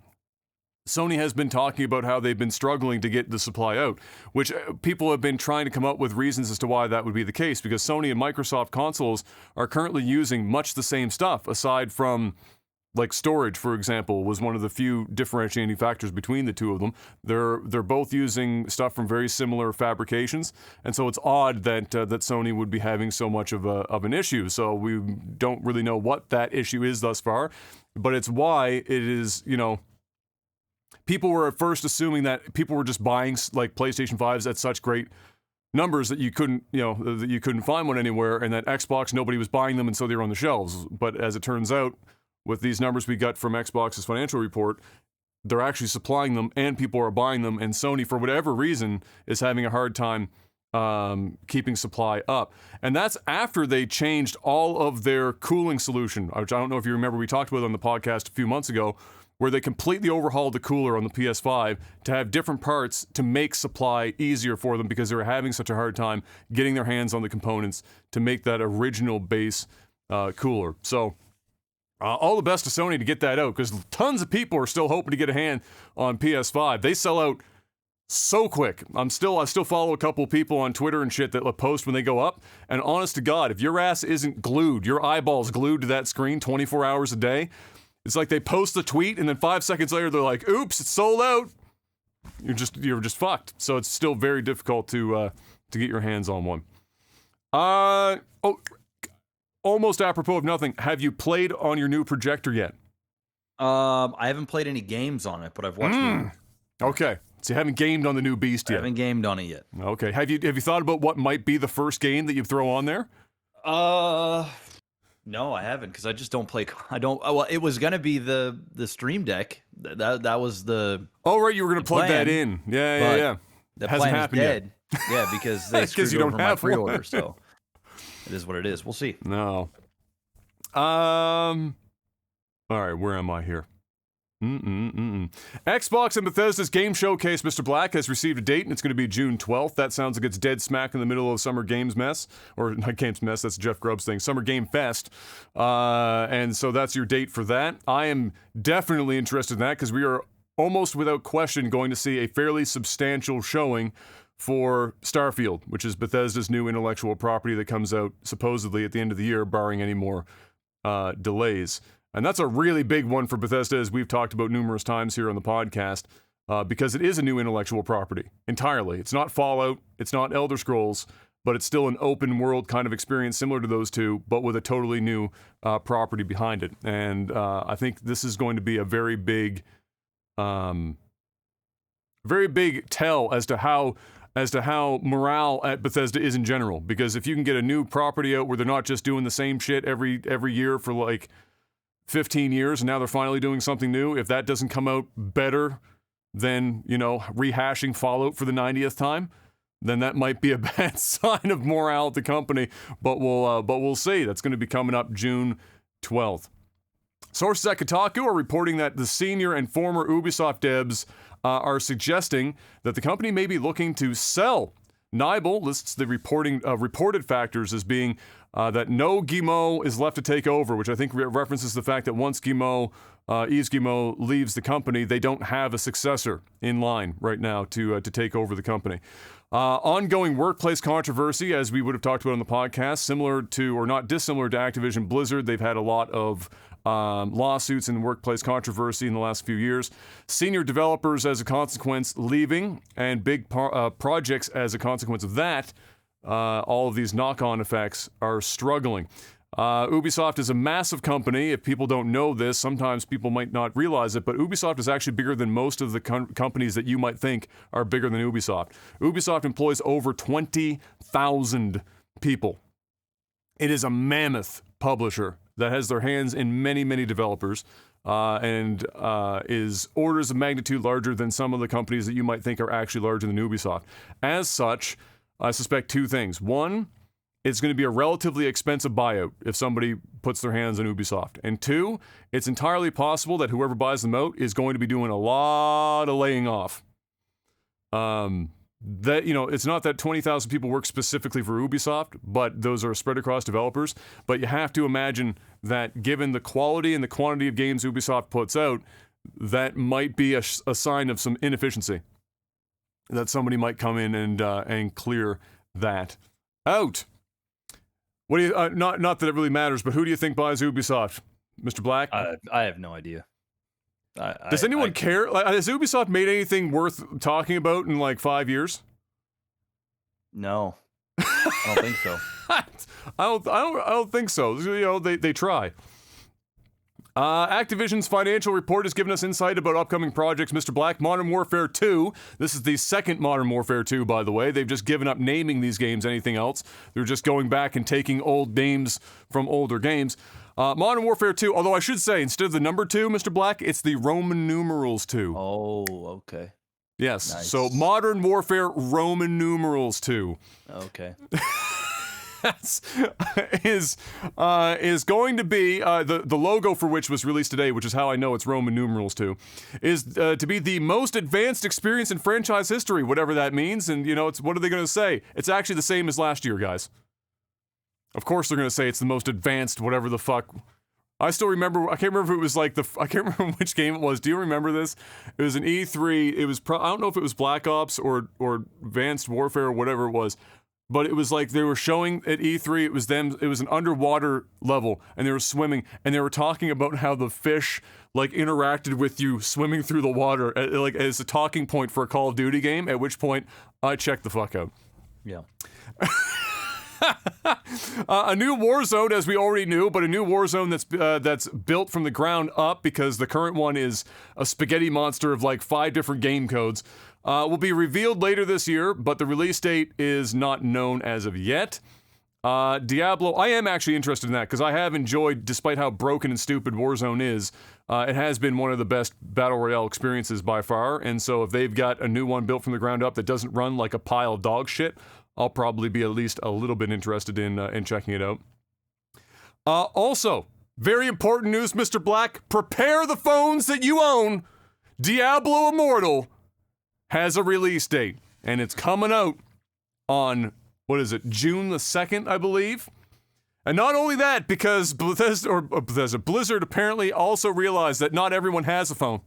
A: Sony has been talking about how they've been struggling to get the supply out, which people have been trying to come up with reasons as to why that would be the case, because Sony and Microsoft consoles are currently using much the same stuff, aside from, like, storage, for example, was one of the few differentiating factors between the two of them. They're both using stuff from very similar fabrications, and so it's odd that Sony would be having so much of an issue. So we don't really know what that issue is thus far, but it's why it is, people were at first assuming that people were just buying like PlayStation 5s at such great numbers that you couldn't find one anywhere, and that Xbox, nobody was buying them, and so they were on the shelves. But as it turns out, with these numbers we got from Xbox's financial report, they're actually supplying them, and people are buying them, and Sony, for whatever reason, is having a hard time keeping supply up. And that's after they changed all of their cooling solution, which I don't know if you remember, we talked about it on the podcast a few months ago, where they completely overhauled the cooler on the PS5 to have different parts to make supply easier for them, because they were having such a hard time getting their hands on the components to make that original base cooler. So all the best to Sony to get that out, because tons of people are still hoping to get a hand on PS5. They sell out so quick. I still follow a couple of people on Twitter and shit that post when they go up, and honest to God, if your ass isn't glued, your eyeballs glued to that screen 24 hours a day, it's like they post a tweet and then 5 seconds later they're like, oops, it's sold out. You're just fucked. So it's still very difficult to get your hands on one. Almost apropos of nothing, have you played on your new projector yet?
B: I haven't played any games on it, but I've watched movies.
A: Okay. So you haven't gamed on the new beast yet?
B: I haven't gamed on it yet.
A: Okay. Have you thought about what might be the first game that you throw on there?
B: No, I haven't, because I just don't play. Well, it was gonna be the Stream Deck. That was the.
A: Oh right, you were gonna plug that in. Yeah.
B: That
A: hasn't
B: plan
A: happened
B: is dead. Yet. Yeah, because they screwed
A: you don't
B: over
A: have
B: my pre-order.
A: one.
B: So it is what it is. We'll see.
A: No. All right, where am I here? Xbox and Bethesda's game showcase, Mr. Black, has received a date, and it's going to be June 12th. That sounds like it's dead smack in the middle of Summer Games Mess. Or not Games Mess, that's Jeff Grubb's thing. Summer Game Fest. And so that's your date for that. I am definitely interested in that, because we are almost without question going to see a fairly substantial showing for Starfield, which is Bethesda's new intellectual property that comes out supposedly at the end of the year, barring any more delays. And that's a really big one for Bethesda, as we've talked about numerous times here on the podcast, because it is a new intellectual property entirely. It's not Fallout, it's not Elder Scrolls, but it's still an open world kind of experience similar to those two, but with a totally new property behind it. And I think this is going to be a very big tell as to how morale at Bethesda is in general. Because if you can get a new property out where they're not just doing the same shit every year for like 15 years, and now they're finally doing something new, if that doesn't come out better than, rehashing Fallout for the 90th time, then that might be a bad sign of morale at the company. But we'll see. That's going to be coming up June 12th. Sources at Kotaku are reporting that the senior and former Ubisoft devs are suggesting that the company may be looking to sell Nibel lists the reported factors as being that no Guillemot is left to take over, which I think references the fact that once Yves Guillemot leaves the company, they don't have a successor in line right now to take over the company. Ongoing workplace controversy, as we would have talked about on the podcast, similar to, or not dissimilar to Activision Blizzard. They've had a lot of lawsuits and workplace controversy in the last few years. Senior developers, as a consequence, leaving, and big projects as a consequence of that. All of these knock-on effects are struggling. Ubisoft is a massive company. If people don't know this, sometimes people might not realize it, but Ubisoft is actually bigger than most of the companies that you might think are bigger than Ubisoft. Ubisoft employs over 20,000 people. It is a mammoth publisher that has their hands in many, many developers, and is orders of magnitude larger than some of the companies that you might think are actually larger than Ubisoft. As such, I suspect two things. One, it's going to be a relatively expensive buyout if somebody puts their hands on Ubisoft. And two, it's entirely possible that whoever buys them out is going to be doing a lot of laying off. It's not that 20,000 people work specifically for Ubisoft, but those are spread across developers. But you have to imagine that given the quality and the quantity of games Ubisoft puts out, that might be a sign of some inefficiency. That somebody might come in and clear that out. What do you? Not that it really matters, but who do you think buys Ubisoft, Mr. Black?
C: I have no idea.
A: Does anyone care? Like, has Ubisoft made anything worth talking about in like 5 years?
C: No, I don't think so.
A: I don't think so. You know, they try. Activision's financial report has given us insight about upcoming projects. Mr. Black, Modern Warfare 2. This is the second Modern Warfare 2, by the way. They've just given up naming these games anything else. They're just going back and taking old names from older games. Modern Warfare 2, although I should say, instead of the number 2, Mr. Black, it's the Roman numerals 2.
C: Oh, okay.
A: Yes,
C: Nice.
A: So Modern Warfare Roman numerals 2.
C: Okay.
A: is going to be the logo for which was released today, which is how I know it's Roman numerals 2, is to be the most advanced experience in franchise history, whatever that means. And it's what are they going to say? It's actually the same as last year, guys. Of course they're going to say it's the most advanced, whatever the fuck. I still remember. I can't remember if it was like I can't remember which game it was. Do you remember this? It was an E3. It was I don't know if it was Black Ops or Advanced Warfare or whatever it was. But it was like they were showing at E3, it was an underwater level, and they were swimming, and they were talking about how the fish, like, interacted with you swimming through the water, like, as a talking point for a Call of Duty game, at which point, I checked the fuck out.
C: Yeah.
A: A new Warzone, as we already knew, but a new Warzone that's built from the ground up, because the current one is a spaghetti monster of, like, 5 different game codes. Will be revealed later this year, but the release date is not known as of yet. Diablo, I am actually interested in that, because I have enjoyed, despite how broken and stupid Warzone is, it has been one of the best Battle Royale experiences by far, and so if they've got a new one built from the ground up that doesn't run like a pile of dog shit, I'll probably be at least a little bit interested in checking it out. Also, very important news, Mr. Black, prepare the phones that you own. Diablo Immortal has a release date, and it's coming out on, June the 2nd, I believe? And not only that, because Blizzard apparently also realized that not everyone has a phone,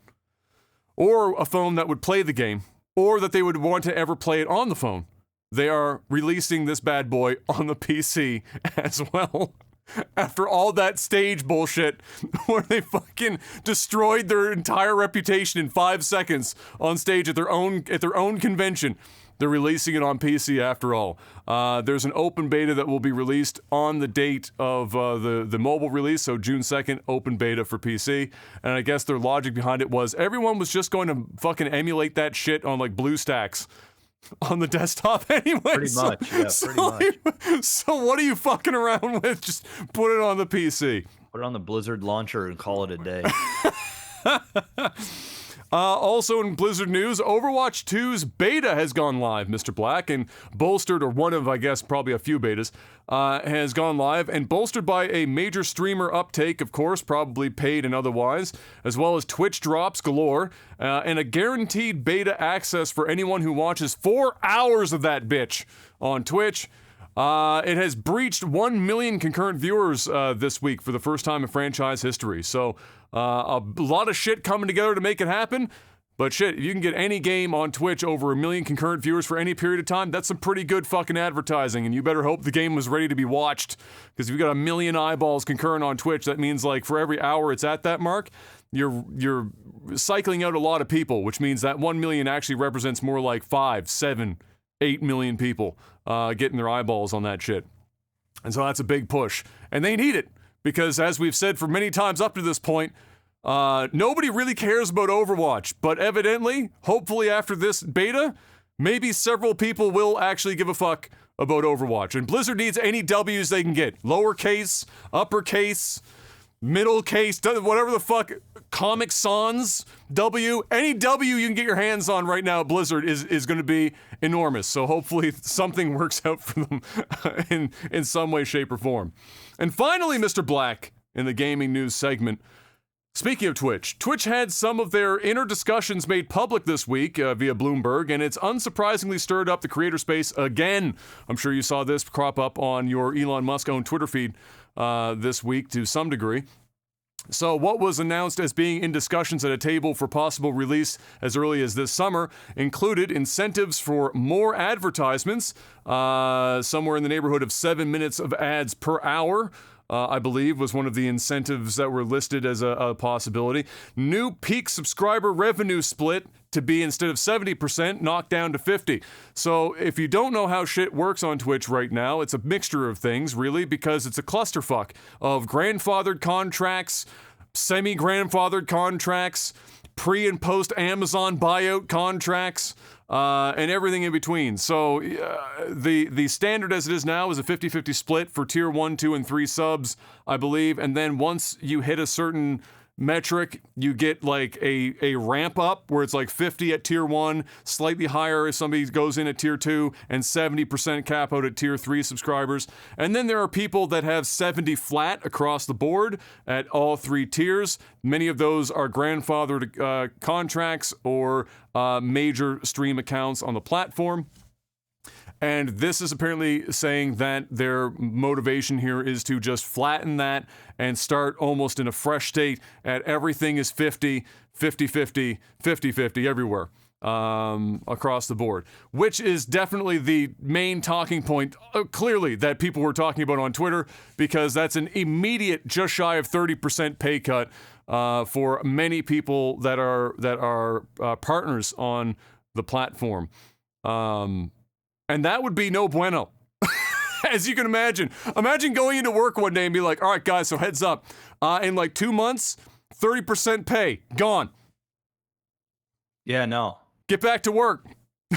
A: or a phone that would play the game, or that they would want to ever play it on the phone. They are releasing this bad boy on the PC as well. After all that stage bullshit where they fucking destroyed their entire reputation in 5 seconds on stage at their own convention, they're releasing it on PC after all. There's an open beta that will be released on the date of the mobile release, so June 2nd, open beta for PC. And I guess their logic behind it was everyone was just going to fucking emulate that shit on like BlueStacks on the desktop anyway.
C: Pretty much, yeah, pretty much.
A: So what are you fucking around with? Just put it on the PC.
C: Put it on the Blizzard launcher and call it a day.
A: Also in Blizzard news, Overwatch 2's beta has gone live, Mr. Black, and bolstered, or one of, I guess, probably a few betas, has gone live, and bolstered by a major streamer uptake, of course, probably paid and otherwise, as well as Twitch drops galore, and a guaranteed beta access for anyone who watches 4 hours of that bitch on Twitch. It has breached 1 million concurrent viewers this week for the first time in franchise history. So a lot of shit coming together to make it happen. But shit, if you can get any game on Twitch over 1 million concurrent viewers for any period of time, that's some pretty good fucking advertising. And you better hope the game was ready to be watched. Because if you've got 1 million eyeballs concurrent on Twitch, that means like for every hour it's at that mark, you're cycling out a lot of people, which means that 1 million actually represents more like 5, 7, 8 million people getting their eyeballs on that shit. And so that's a big push. And they need it, because as we've said for many times up to this point, nobody really cares about Overwatch. But evidently, hopefully after this beta, maybe several people will actually give a fuck about Overwatch. And Blizzard needs any W's they can get. Lowercase, uppercase, middle case, whatever the fuck, Comic Sans, W, any W you can get your hands on right now at Blizzard is going to be enormous. So hopefully something works out for them in some way, shape, or form. And finally, Mr. Black, in the gaming news segment, speaking of Twitch had some of their inner discussions made public this week via Bloomberg, and it's unsurprisingly stirred up the creator space again. I'm sure you saw this crop up on your Elon Musk-owned Twitter feed this week to some degree. So what was announced as being in discussions at a table for possible release as early as this summer included incentives for more advertisements, somewhere in the neighborhood of 7 minutes of ads per hour, I believe, was one of the incentives that were listed as a possibility. New peak subscriber revenue split to be, instead of 70%, knocked down to 50%. So if you don't know how shit works on Twitch right now, it's a mixture of things, really, because it's a clusterfuck of grandfathered contracts, semi-grandfathered contracts, pre- and post-Amazon buyout contracts, and everything in between. So the standard as it is now is a 50-50 split for tier 1, 2, and 3 subs, I believe. And then once you hit a certain metric, you get like a ramp up where it's like 50 at tier 1, slightly higher if somebody goes in at tier 2, and 70% cap out at tier 3 subscribers. And then there are people that have 70 flat across the board at all 3 tiers. Many of those are grandfathered contracts or major stream accounts on the platform. And this is apparently saying that their motivation here is to just flatten that and start almost in a fresh state at everything is 50, 50-50, 50-50 everywhere across the board, which is definitely the main talking point, clearly, that people were talking about on Twitter, because that's an immediate, just shy of 30% pay cut for many people that are partners on the platform. And that would be no bueno. As you can imagine. Imagine going into work one day and be like, all right, guys, so heads up. In like 2 months, 30% pay. Gone.
C: Yeah, no.
A: Get back to work.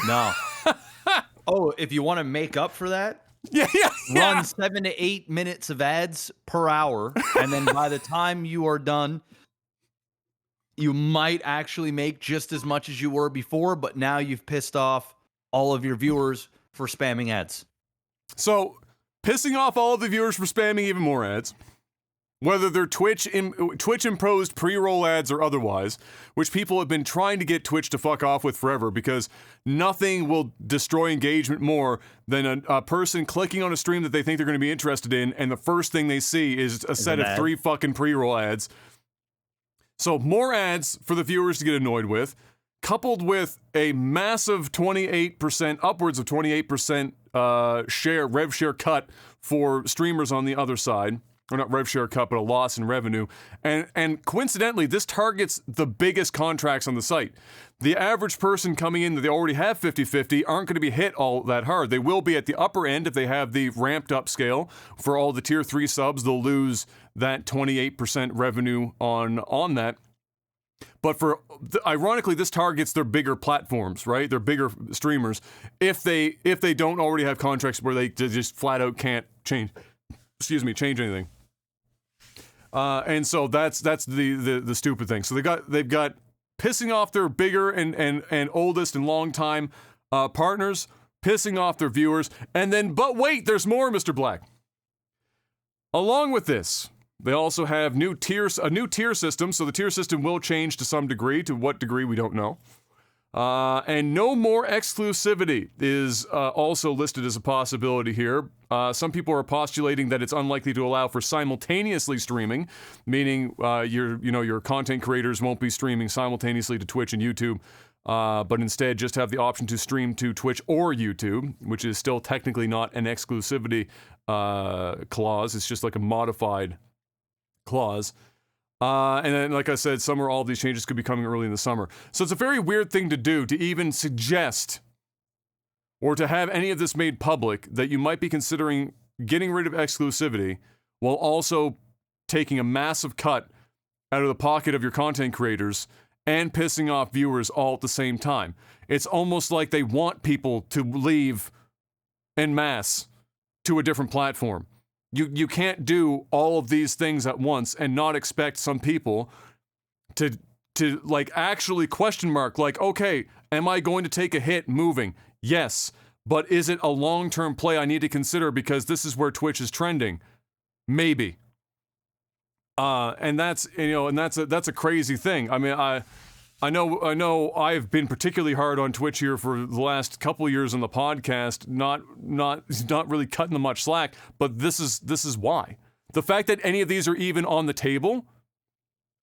C: No.
B: Oh, if you want to make up for that,
A: Yeah.
B: run 7 to 8 minutes of ads per hour, and then by the time you are done, you might actually make just as much as you were before, but now you've pissed off all of your viewers for spamming ads.
A: So, pissing off all of the viewers for spamming even more ads, whether they're Twitch imposed pre-roll ads or otherwise, which people have been trying to get Twitch to fuck off with forever, because nothing will destroy engagement more than a person clicking on a stream that they think they're going to be interested in, and the first thing they see is a set of 3 fucking pre-roll ads. So more ads for the viewers to get annoyed with, coupled with a massive 28%, upwards of 28% rev share cut for streamers on the other side. Or not rev share cut, but a loss in revenue. And coincidentally, this targets the biggest contracts on the site. The average person coming in that they already have 50-50 aren't going to be hit all that hard. They will be at the upper end if they have the ramped up scale. For all the tier 3 subs, they'll lose that 28% revenue on that. But ironically, this targets their bigger platforms, right? Their bigger streamers. If they don't already have contracts where they just flat out can't change anything. And so that's the stupid thing. So they've got pissing off their bigger and oldest and longtime partners, pissing off their viewers, and then, but wait, there's more, Mr. Black. Along with this, they also have a new tier system, so the tier system will change to some degree. To what degree, we don't know. And no more exclusivity is also listed as a possibility here. Some people are postulating that it's unlikely to allow for simultaneously streaming, meaning your content creators won't be streaming simultaneously to Twitch and YouTube, but instead just have the option to stream to Twitch or YouTube, which is still technically not an exclusivity clause. It's just like a modified clause. And then, like I said, some or all of these changes could be coming early in the summer. So it's a very weird thing to do, to even suggest or to have any of this made public that you might be considering getting rid of exclusivity while also taking a massive cut out of the pocket of your content creators and pissing off viewers all at the same time. It's almost like they want people to leave en masse to a different platform. You can't do all of these things at once and not expect some people to like actually question mark, like, okay, am I going to take a hit moving? Yes, but is it a long-term play I need to consider because this is where Twitch is trending? Maybe. And that's a crazy thing. I mean, I know I've been particularly hard on Twitch here for the last couple of years on the podcast, not really cutting them much slack, but this is why. The fact that any of these are even on the table,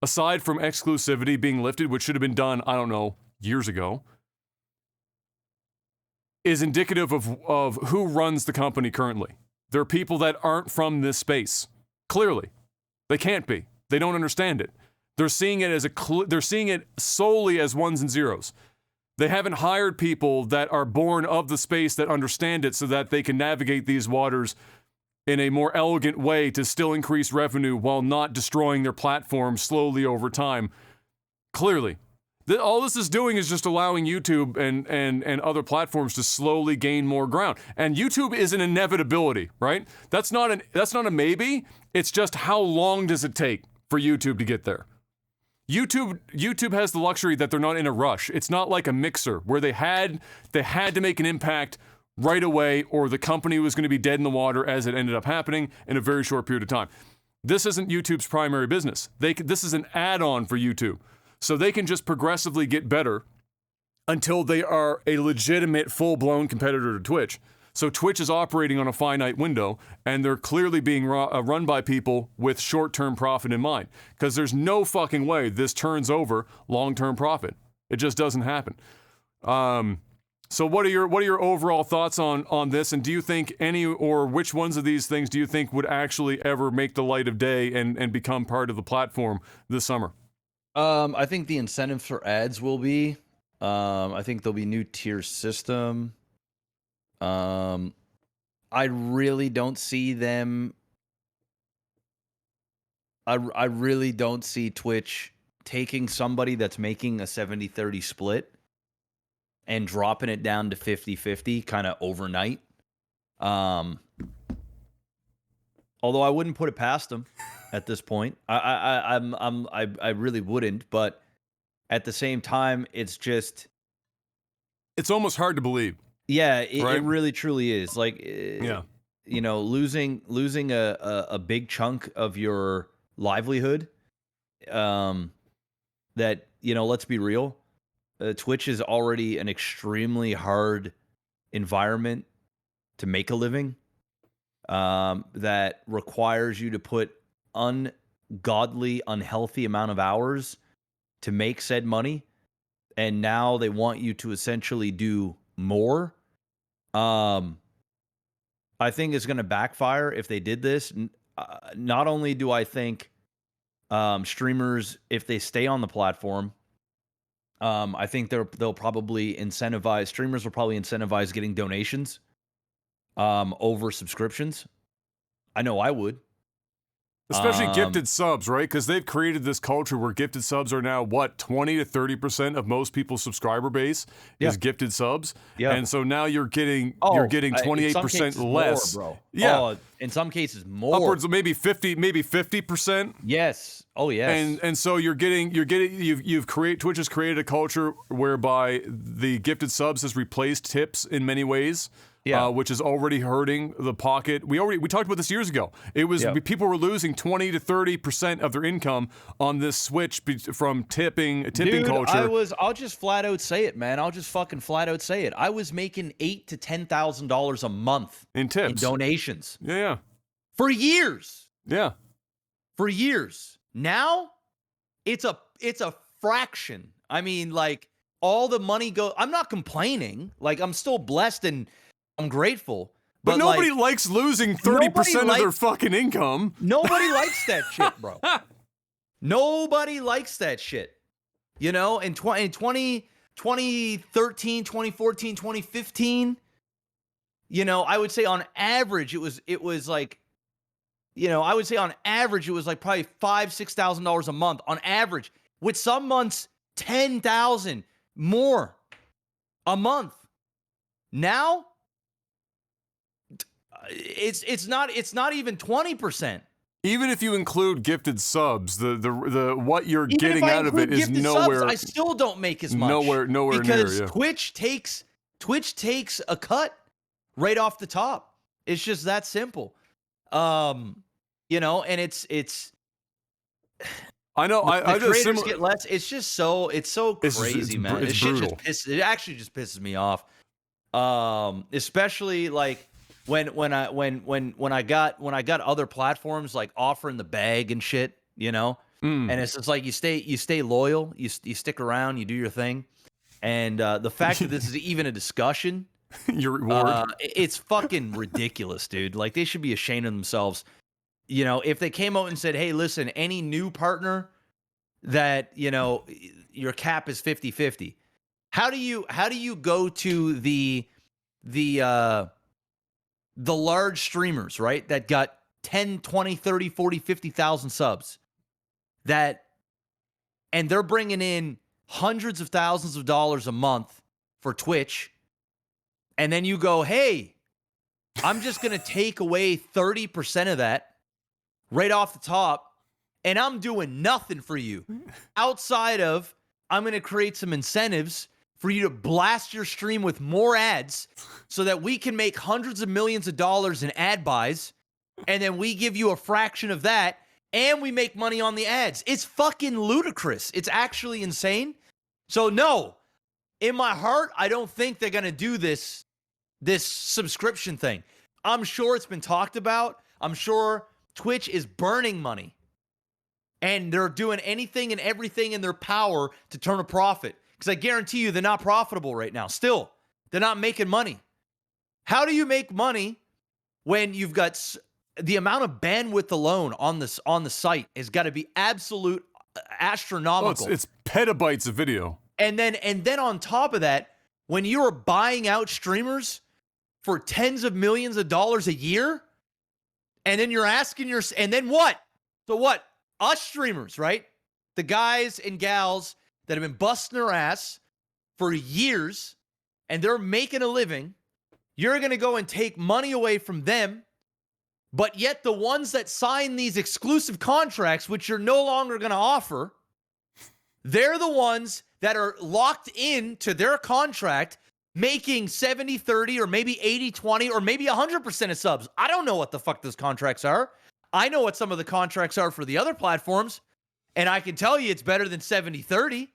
A: aside from exclusivity being lifted, which should have been done, I don't know, years ago, is indicative of who runs the company currently. There are people that aren't from this space. Clearly. They can't be. They don't understand it. They're seeing it they're seeing it solely as ones and zeros. They haven't hired people that are born of the space that understand it so that they can navigate these waters in a more elegant way to still increase revenue while not destroying their platform slowly over time. Clearly. All this is doing is just allowing YouTube and other platforms to slowly gain more ground. And YouTube is an inevitability, right? That's not a maybe. It's just how long does it take for YouTube to get there? YouTube has the luxury that they're not in a rush. It's not like a Mixer where they had to make an impact right away or the company was going to be dead in the water as it ended up happening in a very short period of time. This isn't YouTube's primary business. This is an add-on for YouTube. So they can just progressively get better until they are a legitimate full-blown competitor to Twitch. So Twitch is operating on a finite window, and they're clearly being run by people with short-term profit in mind. Because there's no fucking way this turns over long-term profit. It just doesn't happen. So what are your overall thoughts on this? And do you think any or which ones of these things do you think would actually ever make the light of day and become part of the platform this summer?
B: I think the incentive for ads will be. I think there'll be new tier system. I really don't see them. I really don't see Twitch taking somebody that's making a 70-30 split and dropping it down to 50-50 kind of overnight. Although I wouldn't put it past them at this point. I really wouldn't, but at the same time, it's
A: almost hard to believe.
B: Yeah,
A: right?
B: It really truly is. Like,
A: yeah,
B: losing a big chunk of your livelihood. That, let's be real. Twitch is already an extremely hard environment to make a living. That requires you to put ungodly, unhealthy amount of hours to make said money. And now they want you to essentially do more. I think it's going to backfire if they did this. Not only do I think streamers, if they stay on the platform, I think they'll probably incentivize, streamers will probably incentivize getting donations over subscriptions. I know I would.
A: Especially gifted subs, right? Because they've created this culture where gifted subs are now, what, 20 to 30% of most people's subscriber base is gifted subs.
B: Yeah.
A: And so now you're getting
B: in
A: 28% less.
B: more, bro.
A: Yeah.
B: In some cases more.
A: Upwards of maybe 50%.
B: Yes. Oh yes.
A: And so Twitch has created a culture whereby the gifted subs has replaced tips in many ways. Which is already hurting the pocket. We talked about this years ago. It was people were losing 20 to 30% of their income on this switch from tipping culture.
B: I'll just flat out say it, man. I'll just fucking flat out say it. I was making $8,000 to $10,000 a month
A: in tips,
B: in donations.
A: Yeah.
B: For years.
A: Yeah.
B: For years. Now, it's a fraction. I mean, like, all the money I'm not complaining. Like, I'm still blessed and I'm grateful.
A: But nobody likes losing 30% of their fucking income.
B: Nobody likes that shit, bro. Nobody likes that shit. You know, in 2013, 2014, 2015, you know, I would say on average it was like, you know, I would say on average it was like probably $5,000-$6,000 a month on average. With some months, 10,000 more a month. Now, it's not even 20%.
A: Even if you include gifted subs, the what you're getting out of it is nowhere.
B: Subs, I still don't make as much.
A: Nowhere
B: because
A: near. Yeah.
B: Twitch takes a cut right off the top. It's just that simple. You know, and it's.
A: I know.
B: The creators get less. It's just so crazy, man.
A: It's brutal.
B: It actually just pisses me off. Especially like. When I got other platforms like offering the bag and shit, you know, and it's just like you stay loyal, you stick around, you do your thing, and the fact that this is even a discussion,
A: your reward,
B: it's fucking ridiculous, dude. Like they should be ashamed of themselves. You know, if they came out and said, "Hey, listen, any new partner that you know your cap is 50-50," how do you go to the large streamers, right, that got 10, 20, 30, 40, 50,000 subs and they're bringing in hundreds of thousands of dollars a month for Twitch, and then you go, hey, I'm just going to take away 30% of that right off the top, and I'm doing nothing for you outside of I'm going to create some incentives for you to blast your stream with more ads so that we can make hundreds of millions of dollars in ad buys, and then we give you a fraction of that, and we make money on the ads. It's fucking ludicrous. It's actually insane. So no, in my heart, I don't think they're going to do this subscription thing. I'm sure it's been talked about. I'm sure Twitch is burning money, and they're doing anything and everything in their power to turn a profit. Because I guarantee you they're not profitable right now. Still, they're not making money. How do you make money when you've got the amount of bandwidth alone on the site has got to be absolute astronomical.
A: It's petabytes of video.
B: And then on top of that, when you're buying out streamers for tens of millions of dollars a year, and then you're asking and then what? So what? Us streamers, right? The guys and gals that have been busting their ass for years, and they're making a living, you're going to go and take money away from them, but yet the ones that sign these exclusive contracts, which you're no longer going to offer, they're the ones that are locked into their contract, making 70-30 or maybe 80-20 or maybe 100% of subs. I don't know what the fuck those contracts are. I know what some of the contracts are for the other platforms, and I can tell you it's better than 70-30.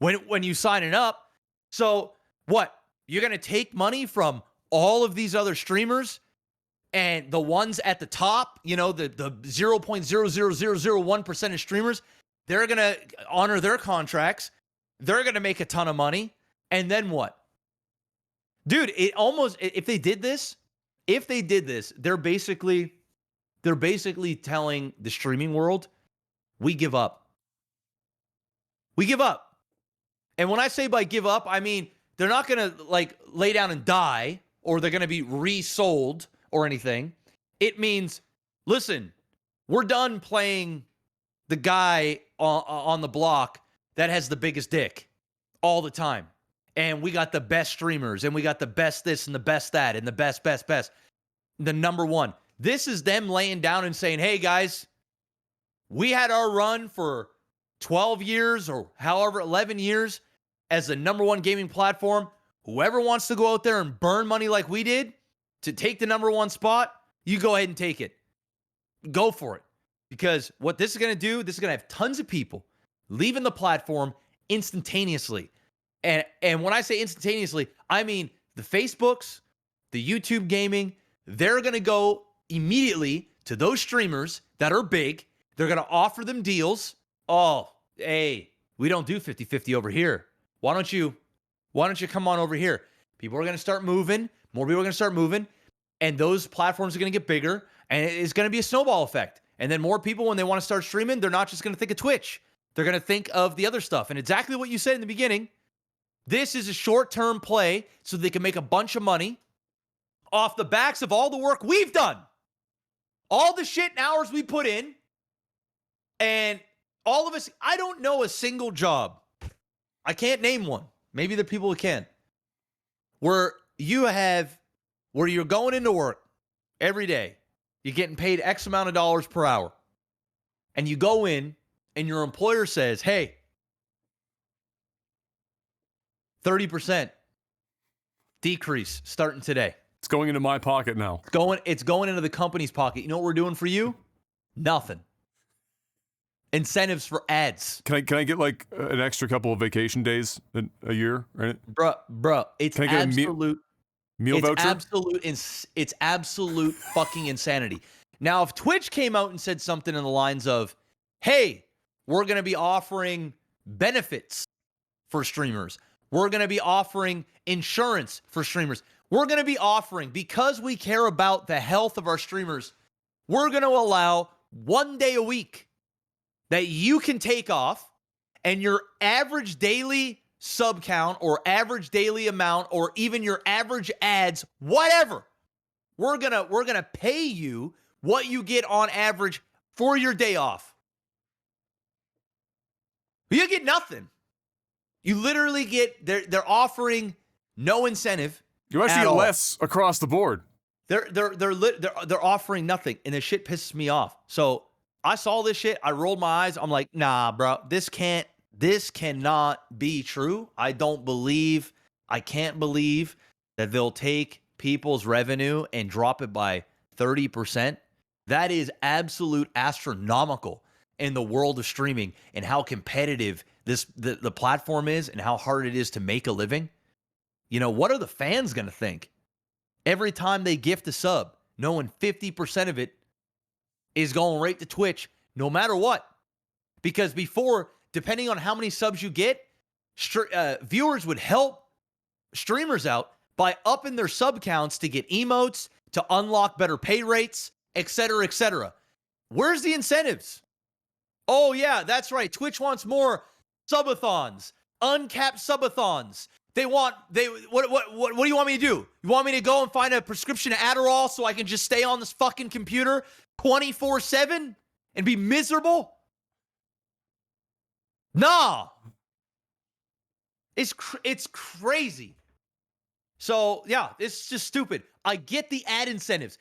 B: When you sign it up. So what? You're going to take money from all of these other streamers, and the ones at the top, you know, the 0.00001% of streamers, they're going to honor their contracts. They're going to make a ton of money. And then what? Dude, if they did this, they're basically telling the streaming world, we give up. We give up. And when I say by give up, I mean they're not going to like lay down and die, or they're going to be resold or anything. It means, listen,
D: We're done playing the guy on the block that has the biggest dick all the time. And we got the best streamers, and we got the best this and the best that, and the best. The number one. This is them laying down and saying, hey, guys, we had our run for 12 years or however, 11 years as the number one gaming platform. Whoever wants to go out there and burn money like we did to take the number one spot, you go ahead and take it. Go for it. Because what this is going to do, this is going to have tons of people leaving the platform instantaneously. And when I say instantaneously, I mean the Facebooks, the YouTube gaming, they're going to go immediately to those streamers that are big. They're going to offer them deals. Oh, hey, we don't do 50-50 over here. Why don't you come on over here? People are going to start moving. More people are going to start moving. And those platforms are going to get bigger. And it's going to be a snowball effect. And then more people, when they want to start streaming, they're not just going to think of Twitch. They're going to think of the other stuff. And exactly what you said in the beginning, this is a short-term play so they can make a bunch of money off the backs of all the work we've done. All the shit and hours we put in. And all of us, I don't know a single job. I can't name one. Maybe the people who can. Where you're going into work every day. You're getting paid X amount of dollars per hour. And you go in and your employer says, hey, 30% decrease starting today.
A: It's going into my pocket now.
D: It's going into the company's pocket. You know what we're doing for you? Nothing. Incentives for ads.
A: Can I get like an extra couple of vacation days a year? Right?
D: Bro, it's absolute.
A: Meal voucher?
D: It's absolute fucking insanity. Now, if Twitch came out and said something in the lines of, hey, we're going to be offering benefits for streamers. We're going to be offering insurance for streamers. We're going to be offering, because we care about the health of our streamers, we're going to allow 1 day a week that you can take off, and your average daily sub count or average daily amount or even your average ads, whatever, we're gonna pay you what you get on average for your day off. You get nothing. You literally get, they're offering no incentive.
A: You actually get less across the board.
D: They're offering nothing, and this shit pisses me off. So I saw this shit. I rolled my eyes. I'm like, nah, bro, this cannot be true. I can't believe that they'll take people's revenue and drop it by 30%. That is absolute astronomical in the world of streaming and how competitive the platform is and how hard it is to make a living. You know, what are the fans going to think? Every time they gift a sub, knowing 50% of it is going right to Twitch, no matter what. Because before, depending on how many subs you get, viewers would help streamers out by upping their sub counts to get emotes, to unlock better pay rates, etc., etc. Where's the incentives? Oh, yeah, that's right. Twitch wants more subathons, uncapped subathons. What do you want me to do? You want me to go and find a prescription of Adderall so I can just stay on this fucking computer 24/7 and be miserable? Nah. It's crazy. So, yeah, it's just stupid. I get the ad incentives.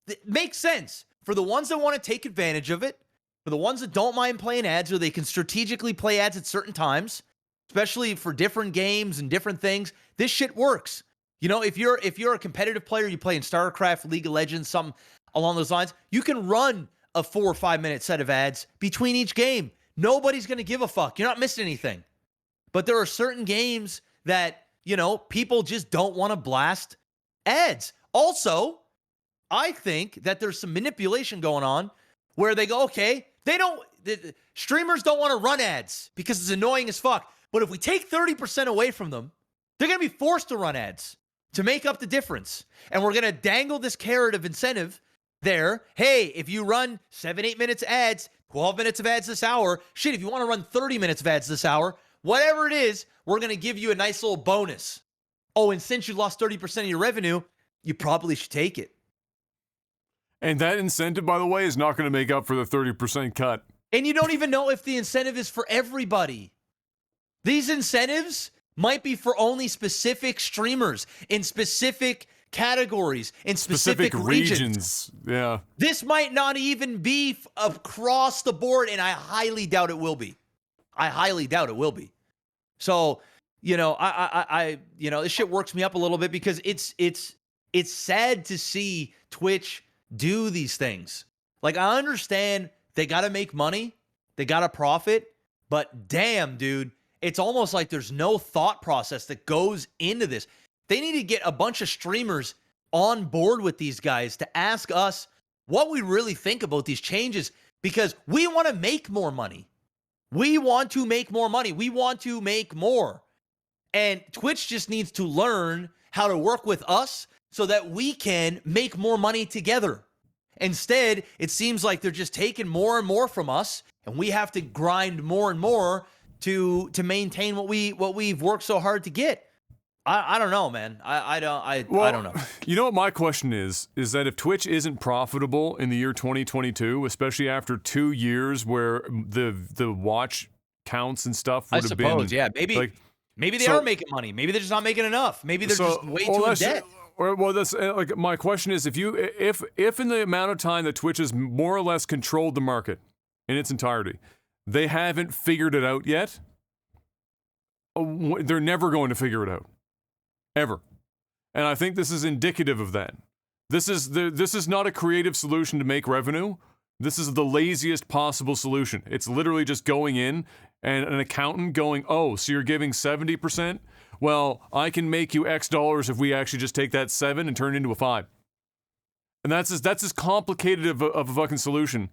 D: It makes sense for the ones that want to take advantage of it, for the ones that don't mind playing ads, or they can strategically play ads at certain times, especially for different games and different things. This shit works. You know, if you're a competitive player, you play in StarCraft, League of Legends, something along those lines, you can run a 4 or 5 minute set of ads between each game. Nobody's going to give a fuck. You're not missing anything. But there are certain games that, you know, people just don't want to blast ads. Also, I think that there's some manipulation going on where they go, okay, streamers don't want to run ads because it's annoying as fuck. But if we take 30% away from them, they're going to be forced to run ads to make up the difference. And we're going to dangle this carrot of incentive there. Hey, if you run 7-8 minutes ads, 12 minutes of ads this hour, shit, if you want to run 30 minutes of ads this hour, whatever it is, we're going to give you a nice little bonus. Oh, and since you lost 30% of your revenue, you probably should take it.
A: And that incentive, by the way, is not going to make up for the 30% cut.
D: And you don't even know if the incentive is for everybody. These incentives might be for only specific streamers in specific categories, in specific regions.
A: Yeah.
D: This might not even be across the board, and I highly doubt it will be. I highly doubt it will be. So, you know, I you know, this shit works me up a little bit because it's sad to see Twitch do these things. Like, I understand they got to make money, they got to profit, but damn, dude, it's almost like there's no thought process that goes into this. They need to get a bunch of streamers on board with these guys to ask us what we really think about these changes, because we want to make more money. We want to make more money. We want to make more. And Twitch just needs to learn how to work with us so that we can make more money together. Instead, it seems like they're just taking more and more from us, and we have to grind more and more to maintain what we've worked so hard to get. I don't know, man. I don't know.
A: You know what my question is that if Twitch isn't profitable in the year 2022, especially after 2 years where the watch counts and stuff would have been,
D: I suppose, yeah, maybe they are making money. Maybe they're just not making enough. Maybe they're just way too in debt.
A: Well, that's like my question is, if in the amount of time that Twitch has more or less controlled the market in its entirety, they haven't figured it out yet, they're never going to figure it out. Ever. And I think this is indicative of that. This is not a creative solution to make revenue. This is the laziest possible solution. It's literally just going in and an accountant going, oh, so you're giving 70%? Well, I can make you X dollars if we actually just take that 7 and turn it into a 5. And that's as complicated of a fucking solution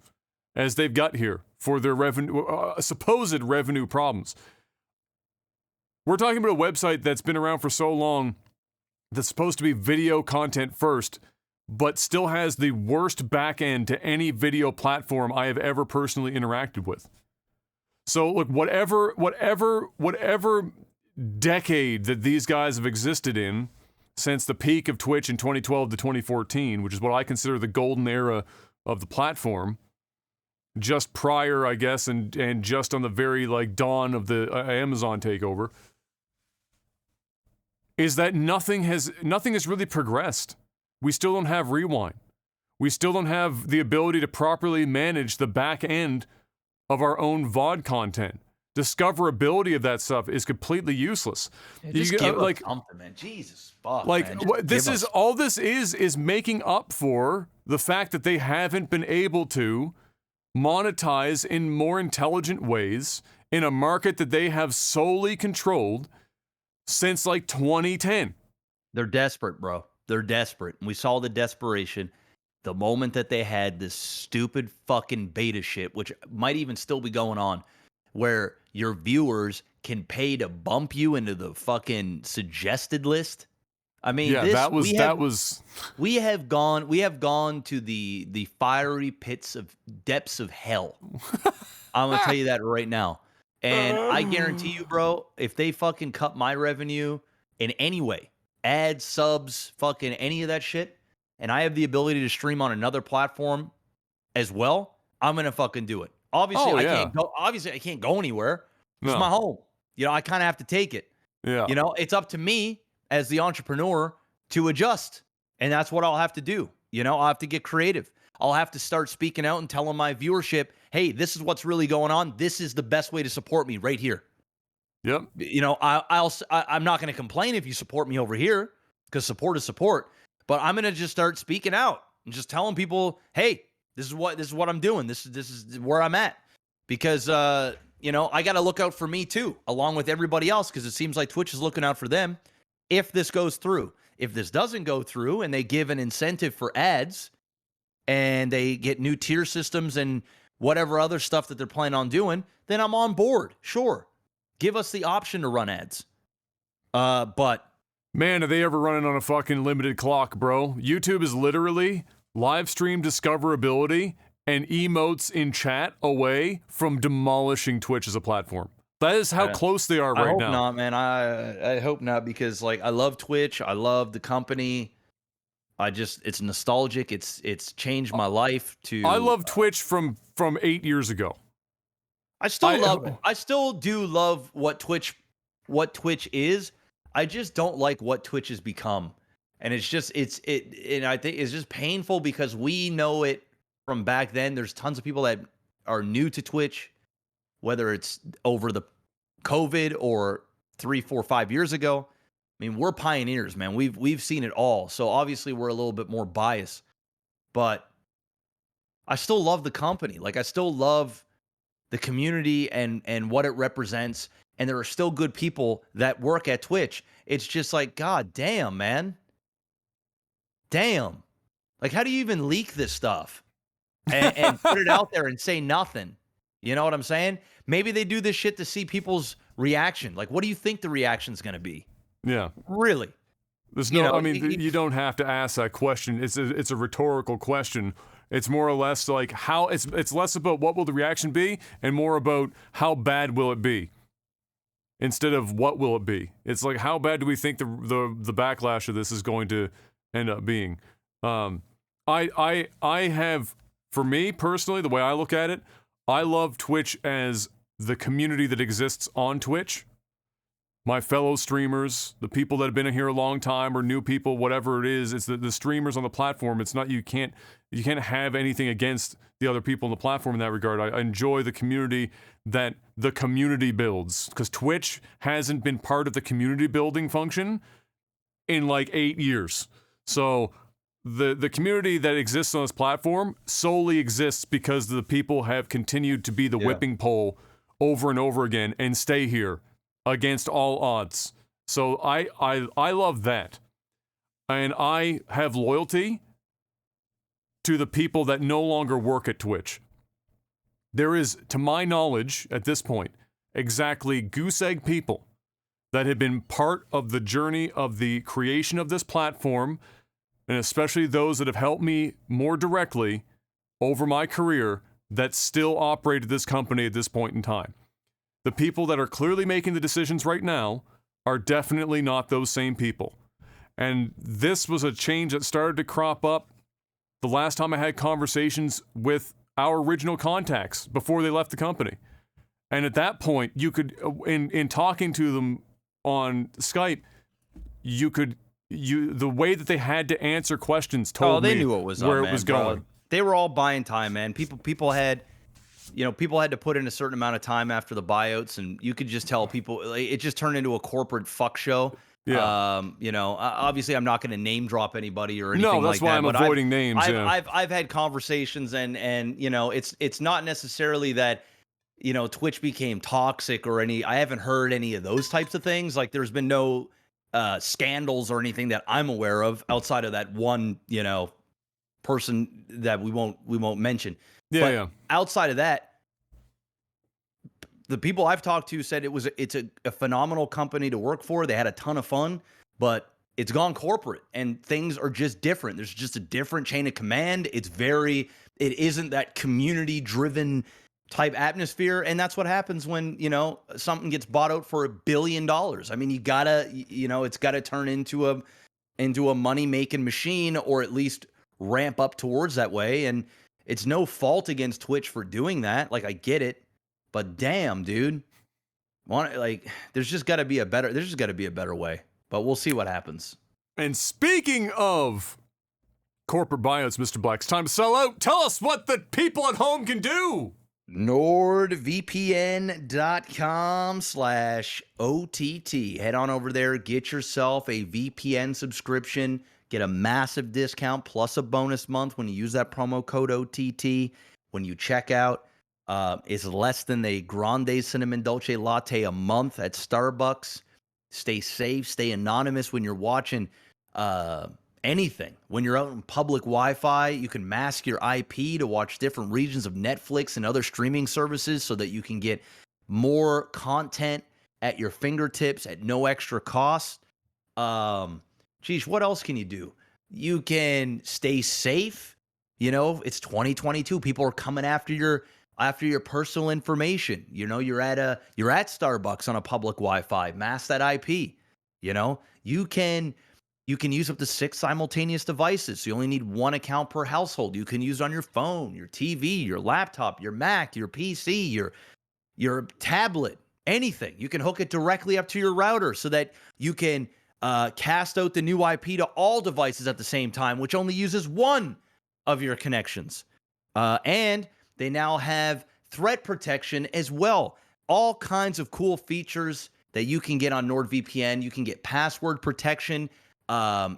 A: as they've got here for their revenue, supposed revenue problems. We're talking about a website that's been around for so long that's supposed to be video content first, but still has the worst back end to any video platform I have ever personally interacted with. So look, whatever decade that these guys have existed in since the peak of Twitch in 2012 to 2014, which is what I consider the golden era of the platform, just prior, I guess, and just on the very dawn of the Amazon takeover, is that nothing has really progressed. We still don't have rewind. We still don't have the ability to properly manage the back end of our own VOD content. Discoverability of that stuff is completely useless.
D: Just give us something, man. Jesus fuck, man.
A: This is making up for the fact that they haven't been able to monetize in more intelligent ways in a market that they have solely controlled since 2010.
B: They're desperate, bro. They're desperate. And we saw the desperation the moment that they had this stupid fucking beta shit, which might even still be going on, where your viewers can pay to bump you into the fucking suggested list. I mean,
A: yeah,
B: we have gone to the fiery depths of hell. I'm gonna tell you that right now. And I guarantee you, bro, if they fucking cut my revenue in any way, ads, subs, fucking any of that shit, and I have the ability to stream on another platform as well, I'm gonna fucking do it. Obviously, I can't go anywhere. It's my home. You know, I kind of have to take it.
A: Yeah.
B: You know, it's up to me as the entrepreneur to adjust, and that's what I'll have to do. You know, I'll have to get creative. I'll have to start speaking out and telling my viewership, hey, this is what's really going on. This is the best way to support me right here.
A: Yep.
B: You know, I'm not going to complain if you support me over here, because support is support. But I'm going to just start speaking out and just telling people, hey, this is what I'm doing. This is where I'm at. Because you know, I got to look out for me too, along with everybody else, because it seems like Twitch is looking out for them if this goes through. If this doesn't go through and they give an incentive for ads and they get new tier systems and whatever other stuff that they're planning on doing, then I'm on board. Sure. Give us the option to run ads. But
A: man, are they ever running on a fucking limited clock, bro? YouTube is literally live stream discoverability and emotes in chat away from demolishing Twitch as a platform. That is how close they are right now.
B: I hope not, man. I hope not, because I love Twitch. I love the company. it's nostalgic. It's changed my life to.
A: I love Twitch from 8 years ago.
B: I still love it. I still do love what Twitch is. I just don't like what Twitch has become. And it's just and I think it's just painful because we know it from back then. There's tons of people that are new to Twitch, whether it's over the COVID or 3, 4, 5 years ago. I mean, we're pioneers, man. We've seen it all. So obviously we're a little bit more biased, but I still love the company. Like, I still love the community and what it represents. And there are still good people that work at Twitch. It's just like, God damn, man. Damn. Like, how do you even leak this stuff and put it out there and say nothing? You know what I'm saying? Maybe they do this shit to see people's reaction. Like, what do you think the reaction's going to be?
A: Yeah.
B: Really?
A: There's no, I mean, you don't have to ask that question. It's a rhetorical question. It's more or less like how it's less about what will the reaction be and more about how bad will it be instead of what will it be. It's like, how bad do we think the backlash of this is going to end up being? I have, for me personally, the way I look at it, I love Twitch as the community that exists on Twitch. My fellow streamers, the people that have been here a long time or new people, whatever it is, it's the streamers on the platform. It's not, you can't have anything against the other people on the platform in that regard. I enjoy the community that the community builds, because Twitch hasn't been part of the community building function in like 8 years. So the community that exists on this platform solely exists because the people have continued to be the whipping pole over and over again and stay here against all odds. So I love that. And I have loyalty to the people that no longer work at Twitch. There is, to my knowledge, at this point, exactly goose egg people that have been part of the journey of the creation of this platform, and especially those that have helped me more directly over my career that still operated this company at this point in time. The people that are clearly making the decisions right now are definitely not those same people. And this was a change that started to crop up the last time I had conversations with our original contacts before they left the company. And at that point, you could, in talking to them on Skype, the way that they had to answer questions told
B: they
A: me
B: knew what was
A: where
B: up,
A: it was
B: man,
A: going.
B: bro. They were all buying time, man. People had to put in a certain amount of time after the buyouts, and you could just tell people, like, it just turned into a corporate fuck show.
A: Yeah.
B: Obviously I'm not going to name drop anybody or anything like that.
A: No, that's why I'm avoiding names.
B: I've had conversations and it's not necessarily that, Twitch became toxic or I haven't heard any of those types of things. Like, there's been no scandals or anything that I'm aware of outside of that one, person that we won't mention. But outside of that, the people I've talked to said it's a phenomenal company to work for. They had a ton of fun, but it's gone corporate and things are just different. There's just a different chain of command. It isn't that community driven type atmosphere. And that's what happens when, something gets bought out for $1 billion. I mean, it's gotta turn into a money making machine, or at least ramp up towards that way. And it's no fault against Twitch for doing that. Like, I get it, but damn, dude, there's just got to be a better way. But we'll see what happens.
A: And speaking of corporate buyouts, Mr. Black, it's time to sell out. Tell us what the people at home can do.
B: NordVPN.com/OTT. Head on over there, get yourself a VPN subscription. Get a massive discount plus a bonus month when you use that promo code OTT. When you check out, it's less than a grande cinnamon dolce latte a month at Starbucks. Stay safe, stay anonymous when you're watching anything. When you're out in public Wi-Fi, you can mask your IP to watch different regions of Netflix and other streaming services so that you can get more content at your fingertips at no extra cost. Geez, what else can you do? You can stay safe. It's 2022. People are coming after your personal information. You're at Starbucks on a public Wi-Fi. Mask that IP. You can
D: You can use up to 6 simultaneous devices. So you only need 1 account per household. You can use it on your phone, your TV, your laptop, your Mac, your PC, your tablet, anything. You can hook it directly up to your router so that you can cast out the new IP to all devices at the same time, which only uses 1 of your connections. And they now have threat protection as well. All kinds of cool features that you can get on NordVPN. You can get password protection.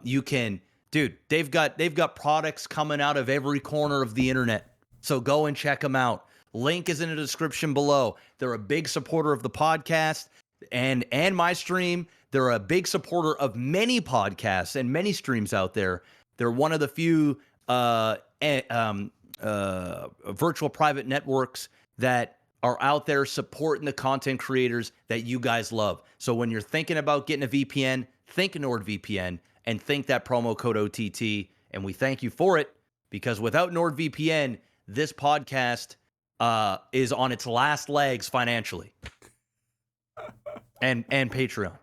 D: You can, dude, they've got products coming out of every corner of the internet. So go and check them out. Link is in the description below. They're a big supporter of the podcast and my stream. They're a big supporter of many podcasts and many streams out there. They're one of the few virtual private networks that are out there supporting the content creators that you guys love. So when you're thinking about getting a VPN, think NordVPN and think that promo code OTT. And we thank you for it, because without NordVPN, this podcast is on its last legs financially. And Patreon.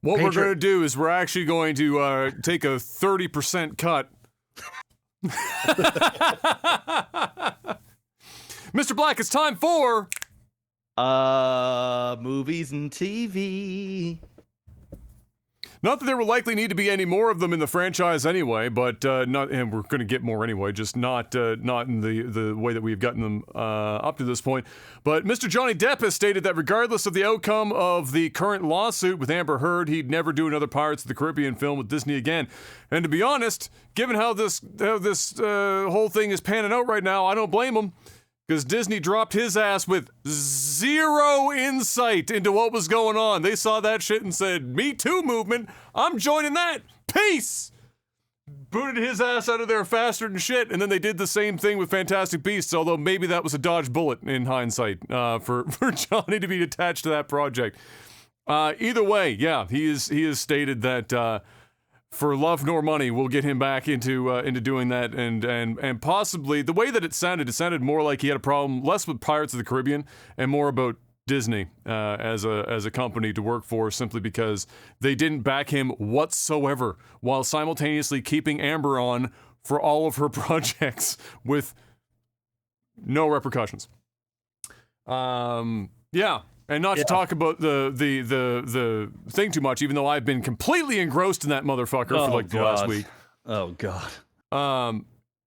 A: What we're going to do is we're actually going to take a 30% cut. Mr. Black, it's time for
D: movies and TV.
A: Not that there will likely need to be any more of them in the franchise anyway, but not, and we're going to get more anyway, just not in the way that we've gotten them up to this point. But Mr. Johnny Depp has stated that regardless of the outcome of the current lawsuit with Amber Heard, he'd never do another Pirates of the Caribbean film with Disney again. And to be honest, given how this whole thing is panning out right now, I don't blame him. Because Disney dropped his ass with 0 insight into what was going on. They saw that shit and said, "Me Too movement, I'm joining that. Peace!" Booted his ass out of there faster than shit. And then they did the same thing with Fantastic Beasts, although maybe that was a dodged bullet in hindsight for Johnny to be attached to that project. Either way, yeah, he has stated that for love nor money, we'll get him back into doing that, and possibly the way that it sounded more like he had a problem less with Pirates of the Caribbean and more about Disney as a company to work for, simply because they didn't back him whatsoever, while simultaneously keeping Amber on for all of her projects with no repercussions. Yeah. And not to talk about the thing too much, even though I've been completely engrossed in that motherfucker for like the last week.
B: Oh God.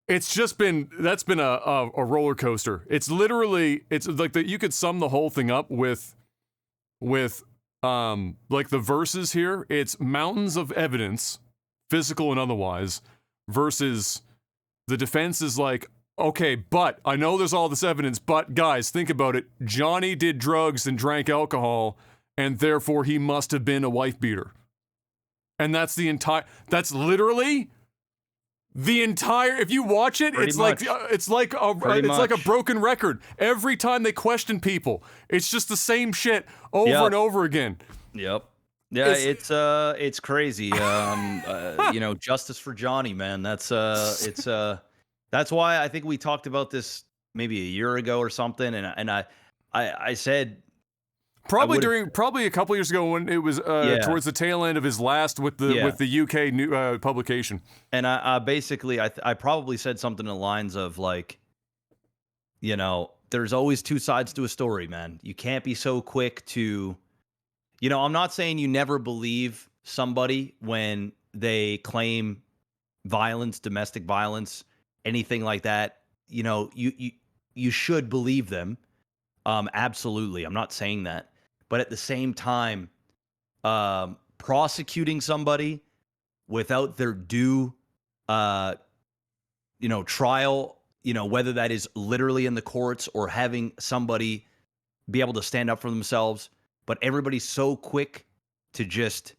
A: That's been a roller coaster. It's like that. You could sum the whole thing up with like the verses here. It's mountains of evidence, physical and otherwise, versus the defense is like, okay, but I know there's all this evidence, but guys, think about it. Johnny did drugs and drank alcohol, and therefore he must have been a wife beater. And that's literally the entire, if you watch it, it's like a broken record. Every time they question people, it's just the same shit over and over again.
B: Yep. Yeah, it's crazy. Justice for Johnny, man. That's why I think we talked about this maybe a year ago or something, and I said
A: probably a couple years ago when it was towards the tail end of his last with the UK new, publication.
B: And I basically I probably said something in the lines of like, there's always 2 sides to a story, man. You can't be so quick to, I'm not saying you never believe somebody when they claim violence, domestic violence, anything like that. You should believe them. Absolutely. I'm not saying that. But at the same time, prosecuting somebody without their due, trial, whether that is literally in the courts or having somebody be able to stand up for themselves, but everybody's so quick to just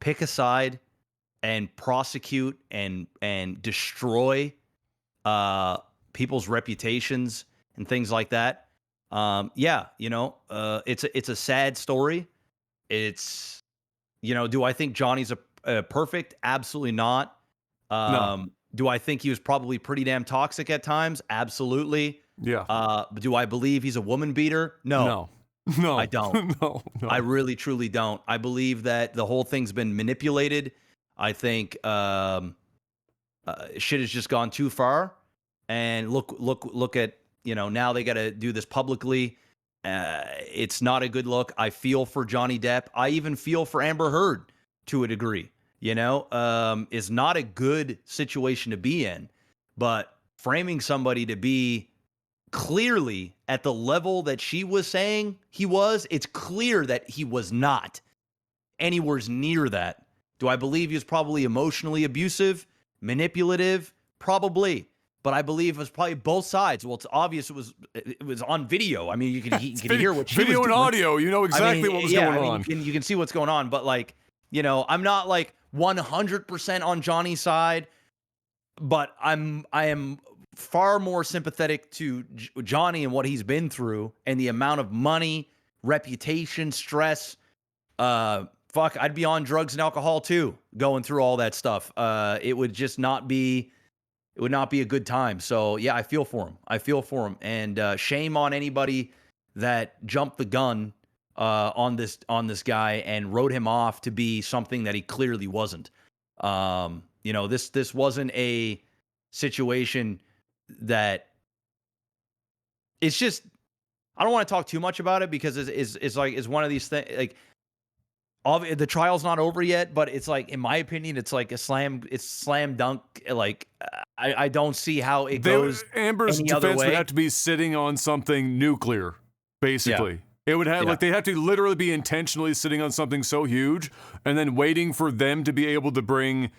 B: pick a side and prosecute and destroy people's reputations and things like that. It's a sad story. It's, do I think Johnny's a perfect? Absolutely not.
A: No.
B: Do I think he was probably pretty damn toxic at times? Absolutely.
A: Yeah.
B: Do I believe he's a woman beater? No.
A: No.
B: I don't.
A: No.
B: I really, truly don't. I believe that the whole thing's been manipulated. I think shit has just gone too far. And look at, now they got to do this publicly. It's not a good look. I feel for Johnny Depp. I even feel for Amber Heard to a degree. Is not a good situation to be in. But framing somebody to be clearly at the level that she was saying he was, it's clear that he was not anywhere near that. Do I believe he was probably emotionally abusive, manipulative? Probably. But I believe it was probably both sides. Well, it's obvious it was on video. I mean, you can hear what she was doing.
A: Video and audio. You know exactly what was going on.
B: You can see what's going on. But I'm not 100% on Johnny's side, but I am far more sympathetic to Johnny and what he's been through and the amount of money, reputation, stress. I'd be on drugs and alcohol too, going through all that stuff. It would just not be. It would not be a good time. So yeah, I feel for him. And shame on anybody that jumped the gun on this guy and wrote him off to be something that he clearly wasn't. This wasn't a situation that. It's just, I don't want to talk too much about it because it's one of these things. The trial's not over yet, but it's in my opinion, it's slam dunk. I don't see how it goes.
A: Amber's
B: any other
A: defense
B: way.
A: would have to be sitting on something nuclear, basically. Yeah. It would have they'd have to literally be intentionally sitting on something so huge, and then waiting for them to be able to bring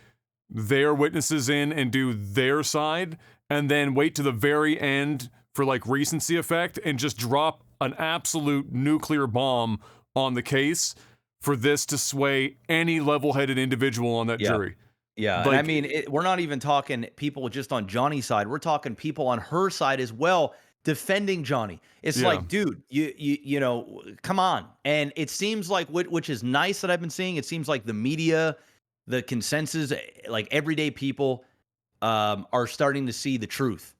A: their witnesses in and do their side, and then wait to the very end for recency effect and just drop an absolute nuclear bomb on the case for this to sway any level-headed individual on that jury.
B: Yeah, and I mean, we're not even talking people just on Johnny's side. We're talking people on her side as well defending Johnny. It's dude, you come on. And it seems like, which is nice that I've been seeing, it seems like the media, the consensus, everyday people are starting to see the truth,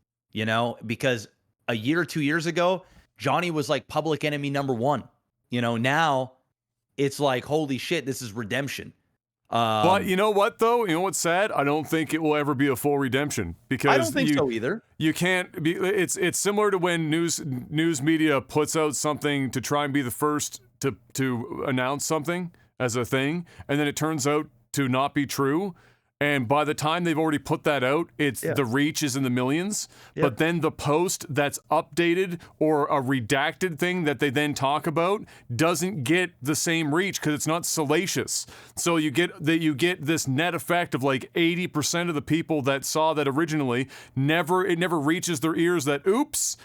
B: because a year or 2 years ago, Johnny was public enemy number one. Now it's holy shit, this is redemption.
A: But you know what, though? You know what's sad? I don't think it will ever be a full redemption because
B: I don't think so either.
A: You can't be. It's similar to when news media puts out something to try and be the first to announce something as a thing, and then it turns out to not be true. And by the time they've already put that out, the reach is in the millions. Yeah. But then the post that's updated or a redacted thing that they then talk about doesn't get the same reach because it's not salacious. So you get this net effect of 80% of the people that saw that originally it never reaches their ears that oops,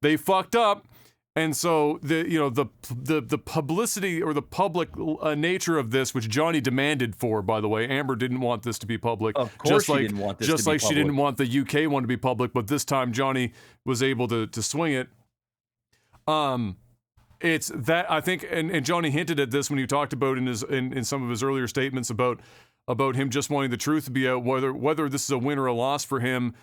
A: they fucked up. And so the publicity or the public nature of this, which Johnny demanded for, by the way, Amber didn't want this to be public.
B: Of course, she didn't want this to be public.
A: She didn't want the UK one to be public, but this time Johnny was able to swing it. It's that I think, and Johnny hinted at this when he talked about in some of his earlier statements about him just wanting the truth to be out, whether this is a win or a loss for him.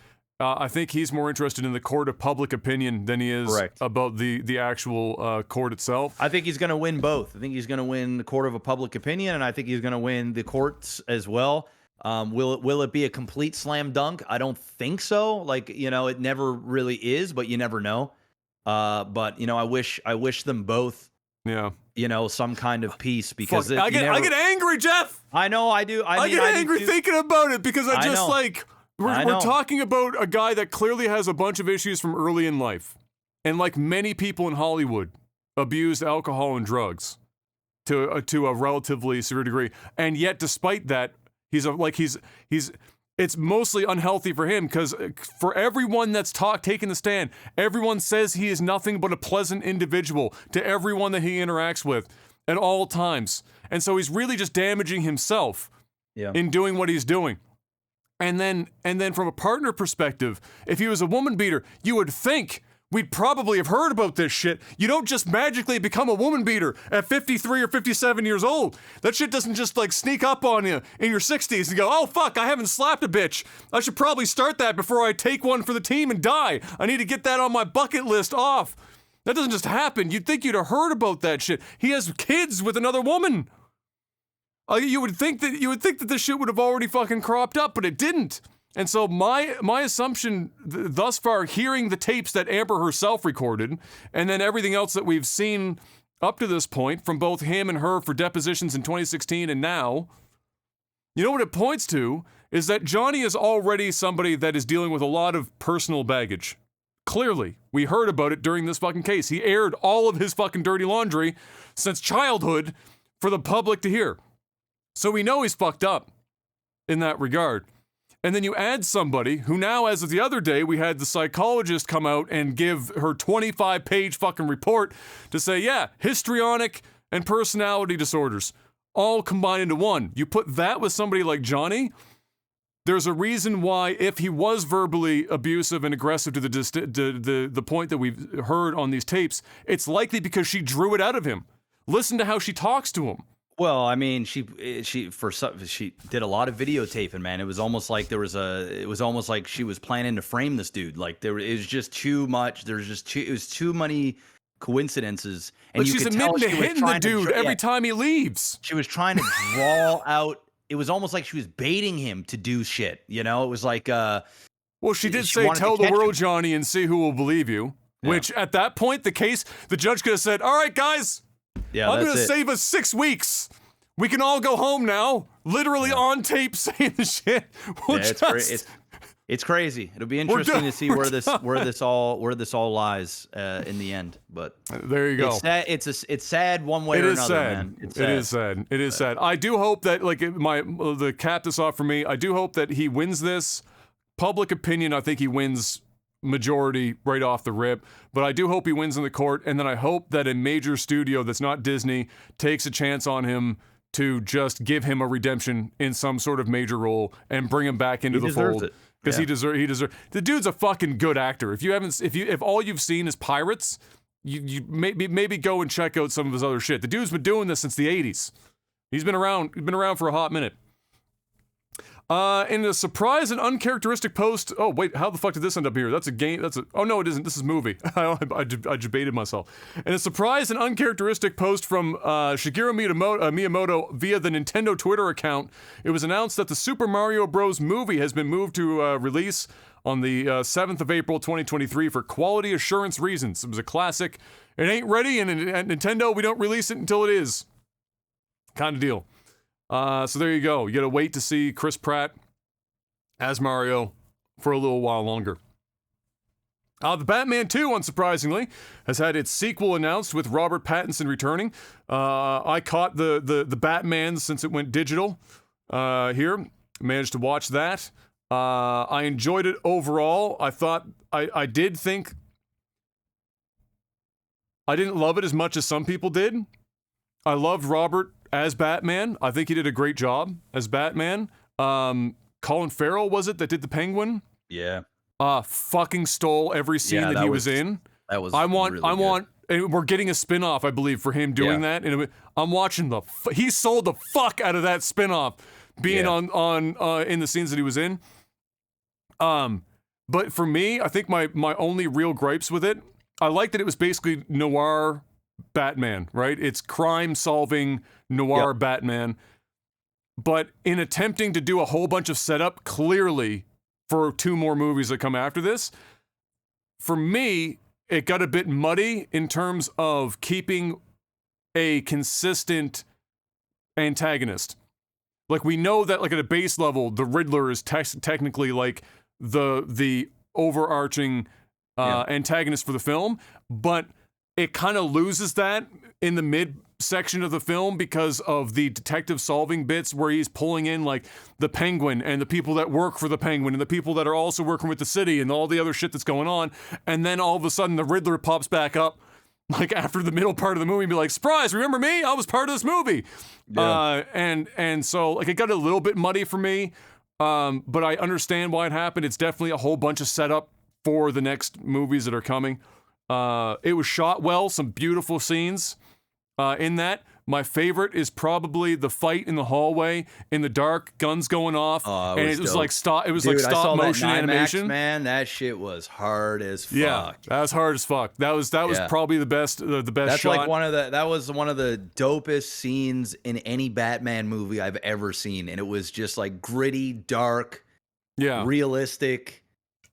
A: I think he's more interested in the court of public opinion than he is about the actual court itself.
B: I think he's going to win both. I think he's going to win the court of a public opinion, and I think he's going to win the courts as well. Will it be a complete slam dunk? I don't think so. It never really is, but you never know. But I wish them both. Yeah. Some kind of peace because
A: I get angry, Jeff.
B: I know I do.
A: I get angry thinking about it because I just We're talking about a guy that clearly has a bunch of issues from early in life. And like many people in Hollywood, abused alcohol and drugs to a relatively severe degree. And yet, despite that, it's mostly unhealthy for him because for everyone that's taking the stand, everyone says he is nothing but a pleasant individual to everyone that he interacts with at all times. And so he's really just damaging himself in doing what he's doing. And then from a partner perspective, if he was a woman beater, you would think we'd probably have heard about this shit. You don't just magically become a woman beater at 53 or 57 years old. That shit doesn't just sneak up on you in your 60s and go, oh fuck, I haven't slapped a bitch. I should probably start that before I take one for the team and die. I need to get that on my bucket list off. That doesn't just happen. You'd think you'd have heard about that shit. He has kids with another woman. You would think that this shit would have already fucking cropped up, but it didn't. And so my assumption thus far, hearing the tapes that Amber herself recorded, and then everything else that we've seen up to this point from both him and her for depositions in 2016 and now, you know what it points to is that Johnny is already somebody that is dealing with a lot of personal baggage. Clearly, we heard about it during this fucking case. He aired all of his fucking dirty laundry since childhood for the public to hear. So we know he's fucked up in that regard. And then you add somebody who now, as of the other day, we had the psychologist come out and give her 25-page fucking report to say, yeah, histrionic and personality disorders all combined into one. You put that with somebody like Johnny, there's a reason why, if he was verbally abusive and aggressive to the point that we've heard on these tapes, it's likely because she drew it out of him. Listen to how she talks to him.
B: Well, I mean, she did a lot of videotaping, man. It was almost like she was planning to frame this dude. Like it was just too much. It was too many coincidences. And
A: but she's admitting to hitting the dude every time he leaves.
B: She was trying to draw out. It was almost like she was baiting him to do shit. You know, it was like.
A: Well, she did say, "Tell the world, Johnny, and see who will believe you." Yeah. Which, at that point, the judge could have said, "All right, guys." Yeah, I'm going to save us 6 weeks. We can all go home now. Literally on tape saying the shit.
B: It's crazy. It'll be interesting to see where this all lies in the end. But
A: there you go.
B: It's sad one way or another, man.
A: It is sad. It is sad. I do hope that the cap this off for me. I do hope that he wins this. Public opinion, I think he wins majority right off the rip, but I do hope he wins in the court, and then I hope that a major studio that's not Disney takes a chance on him to just give him a redemption in some sort of major role and bring him back into the fold, because he deserves. The dude's a fucking good actor. If all you've seen is Pirates, you maybe go and check out some of his other shit. The dude's been doing this since the 80s. He's been around for a hot minute. In a surprise and uncharacteristic post. Oh wait, how the fuck did this end up here? That's a game. Oh no, it isn't. This is a movie. I debated myself. In a surprise and uncharacteristic post from Shigeru Miyamoto via the Nintendo Twitter account, it was announced that the Super Mario Bros. Movie has been moved to release on the 7th of April 2023 for quality assurance reasons. It was a classic. It ain't ready, and at Nintendo we don't release it until it is. Kind of deal. So there you go. You gotta wait to see Chris Pratt as Mario for a little while longer. The Batman 2, unsurprisingly, has had its sequel announced with Robert Pattinson returning. I caught the Batman since it went digital here. Managed to watch that. I enjoyed it overall. I did think I didn't love it as much as some people did. I loved Robert as Batman. I think he did a great job as Batman. Colin Farrell, was it, that did the Penguin?
B: Yeah.
A: Fucking stole every scene that he was in.
B: That was
A: and we're getting a spin-off, I believe, for him doing that. And I'm watching he sold the fuck out of that spin-off being on in the scenes that he was in. But for me, I think my only real gripes with it, I like that it was basically noir Batman, right? It's crime-solving noir Batman. But in attempting to do a whole bunch of setup, clearly, for 2 more movies that come after this, for me, it got a bit muddy in terms of keeping a consistent antagonist. Like, we know that, like, at a base level, the Riddler is technically, like, the overarching antagonist for the film, but it kind of loses that in the mid-section of the film because of the detective solving bits where he's pulling in, like, the Penguin and the people that work for the Penguin and the people that are also working with the city and all the other shit that's going on, and then all of a sudden the Riddler pops back up, like, after the middle part of the movie and be like, surprise, remember me? I was part of this movie. Yeah. And so, like, it got a little bit muddy for me, but I understand why it happened. It's definitely a whole bunch of setup for the next movies that are coming. It was shot well, some beautiful scenes in that. my favorite is probably the fight in the hallway in the dark, guns going off,
B: Oh,
A: and it was
B: dope.
A: like stop. It was
B: Dude,
A: like
B: I saw
A: stop
B: that
A: motion
B: in IMAX,
A: animation.
B: man, that shit was hard as fuck.
A: Yeah, that was hard as fuck. That was
B: Yeah.
A: probably the best. The best
B: That's
A: shot.
B: like that was one of the dopest scenes in any Batman movie I've ever seen, and it was just like gritty, dark,
A: yeah.
B: realistic,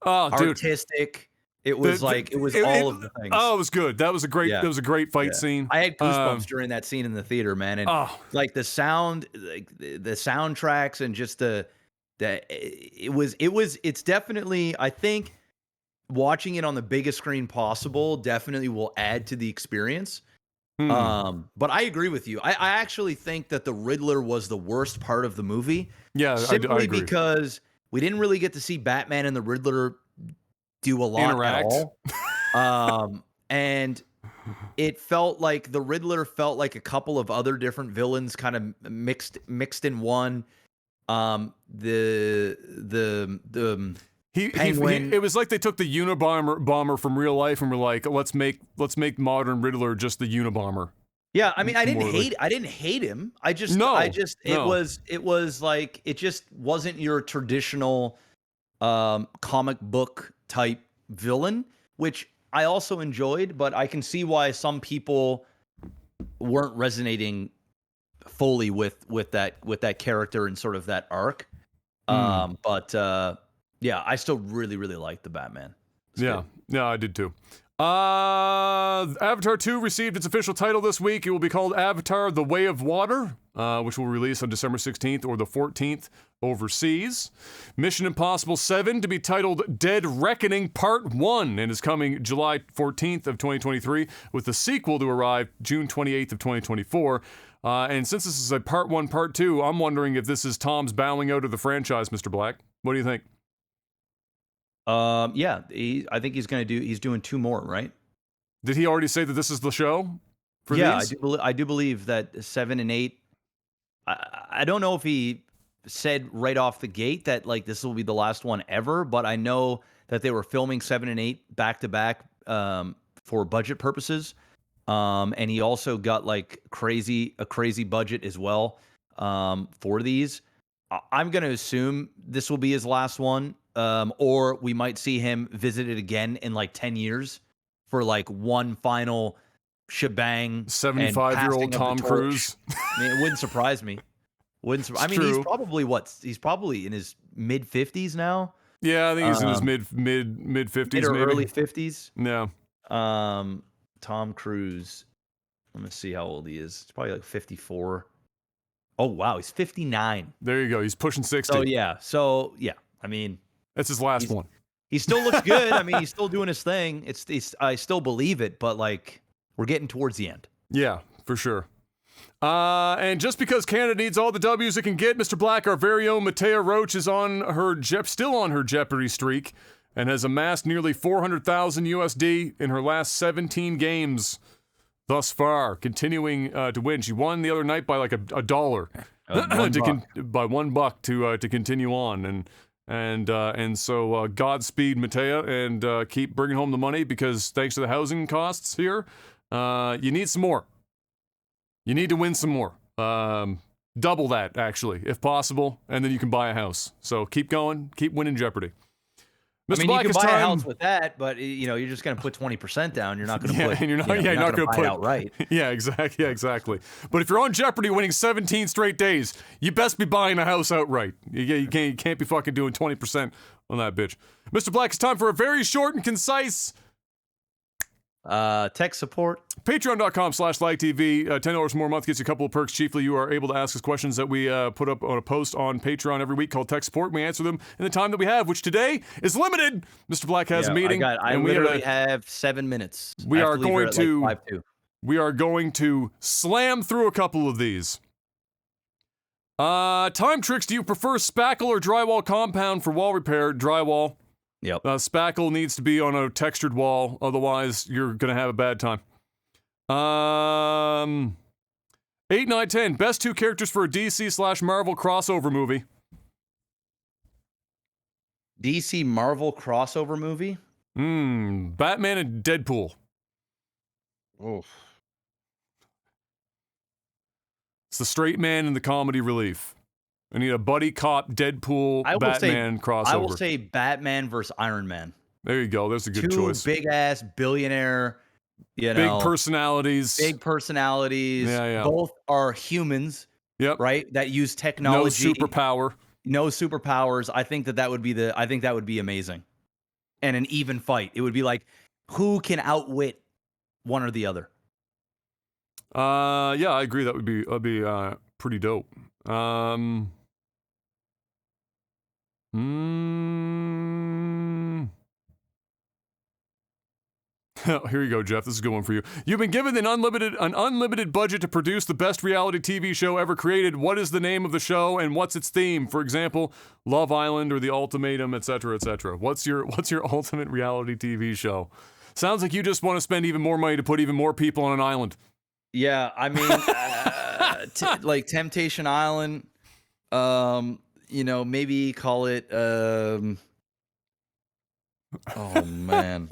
A: Oh, dude.
B: artistic. It was all of the things.
A: Oh, it was good. That was a great.
B: Yeah.
A: That was a great fight
B: Yeah.
A: scene.
B: I had goosebumps during that scene in the theater, man. And
A: Oh,
B: like the sound, like the soundtracks, and just it's definitely, I think, watching it on the biggest screen possible definitely will add to the experience. But I agree with you. I actually think that the Riddler was the worst part of the movie.
A: yeah.
B: Simply
A: I agree.
B: because we didn't really get to see Batman and the Riddler do a lot
A: Interact.
B: at all. And it felt like the Riddler felt like a couple of other different villains kind of mixed in one. The Penguin.
A: It was like they took the Unabomber from real life and were like, let's make modern Riddler just the Unabomber.
B: Yeah, I mean, I didn't
A: More
B: hate him. It was like, it just wasn't your traditional comic book type villain, which I also enjoyed, but I can see why some people weren't resonating fully with that character and sort of that arc. But yeah, I still really, really like the Batman. It's
A: Yeah,
B: good.
A: yeah, I did too. Avatar 2 received its official title this week. It will be called Avatar: The Way of Water, which will release on December 16th or the 14th overseas. Mission Impossible 7 to be titled Dead Reckoning Part 1 and is coming July 14th of 2023, with the sequel to arrive June 28th of 2024. And since this is a Part 1, Part 2, I'm wondering if this is Tom's bowing out of the franchise, Mr. Black. What do you think?
B: Yeah, I think he's doing 2 more, right?
A: Did he already say that this is the show for these?
B: I do believe that 7 and 8. I don't know if he said right off the gate that like this will be the last one ever, but I know that they were filming 7 and 8 back to back for budget purposes. And he also got like a crazy budget as well for these. I'm going to assume this will be his last one. Or we might see him visit it again in like 10 years for like one final shebang.
A: 75-year-old Tom Cruise.
B: I mean, it wouldn't surprise me. I mean,
A: true.
B: he's probably in his mid 50s now.
A: Yeah, I think he's in his mid 50s,
B: Mid or
A: maybe.
B: early 50s.
A: Yeah.
B: Tom Cruise. Let me see how old he is. He's probably like 54. Oh wow, he's 59.
A: There you go. He's pushing 60.
B: So yeah. I mean,
A: That's his last one.
B: he still looks good. I mean, he's still doing his thing. I still believe it, but like we're getting towards the end.
A: Yeah, for sure. And just because Canada needs all the W's it can get, Mr. Black, our very own Matea Roach is still on her Jeopardy streak and has amassed nearly 400,000 USD in her last 17 games thus far, continuing to win. She won the other night by like $1 by $1 to continue on, and so Godspeed, Matea, and keep bringing home the money, because thanks to the housing costs here, you need some more. You need to win some more. Double that, actually, if possible, and then you can buy a house. So keep going, keep winning Jeopardy. Mr.
B: I mean,
A: Black,
B: you
A: it's
B: can buy a
A: time.
B: house with that, but you're just going to put 20% down. You're not going to put.
A: and you're not
B: going to
A: put
B: buy it outright.
A: Yeah, exactly. Yeah, exactly. But if you're on Jeopardy winning 17 straight days, you best be buying a house outright. You can't be fucking doing 20% on that bitch. Mr. Black, it's time for a very short and concise
B: Tech support.
A: Patreon.com/LikeTV. $10 more a month gets you a couple of perks. Chiefly, you are able to ask us questions that we put up on a post on Patreon every week called Tech Support. We answer them in the time that we have, which today is limited. Mr. Black has a meeting.
B: I literally have 7 minutes.
A: We are going to.
B: Like 5-2.
A: We are going to slam through a couple of these. Time Tricks, do you prefer spackle or drywall compound for wall repair? Drywall.
B: Yep.
A: Spackle needs to be on a textured wall, otherwise you're going to have a bad time. 8, 9, 10. Best 2 characters for a DC/Marvel crossover movie.
B: DC Marvel crossover movie?
A: Batman and Deadpool.
B: Oof.
A: It's the straight man and the comedy relief. I need a buddy cop, Deadpool, Batman crossover.
B: I will say Batman versus Iron Man.
A: There you go. There's a good choice.
B: Two big-ass billionaire,
A: big personalities.
B: Big personalities.
A: Yeah.
B: Both are humans,
A: Yep.
B: right? That use technology.
A: No superpower.
B: No superpowers. I think that would be amazing. And an even fight. It would be like, who can outwit one or the other?
A: Yeah, I agree. That'd be pretty dope. Here you go, Jeff. This is a good one for you. You've been given an unlimited budget to produce the best reality TV show ever created. What is the name of the show and what's its theme? For example, Love Island or The Ultimatum, etc., etc. What's your ultimate reality TV show? Sounds like you just want to spend even more money to put even more people on an island.
B: Yeah, I mean, like Temptation Island. Maybe call it. Oh man.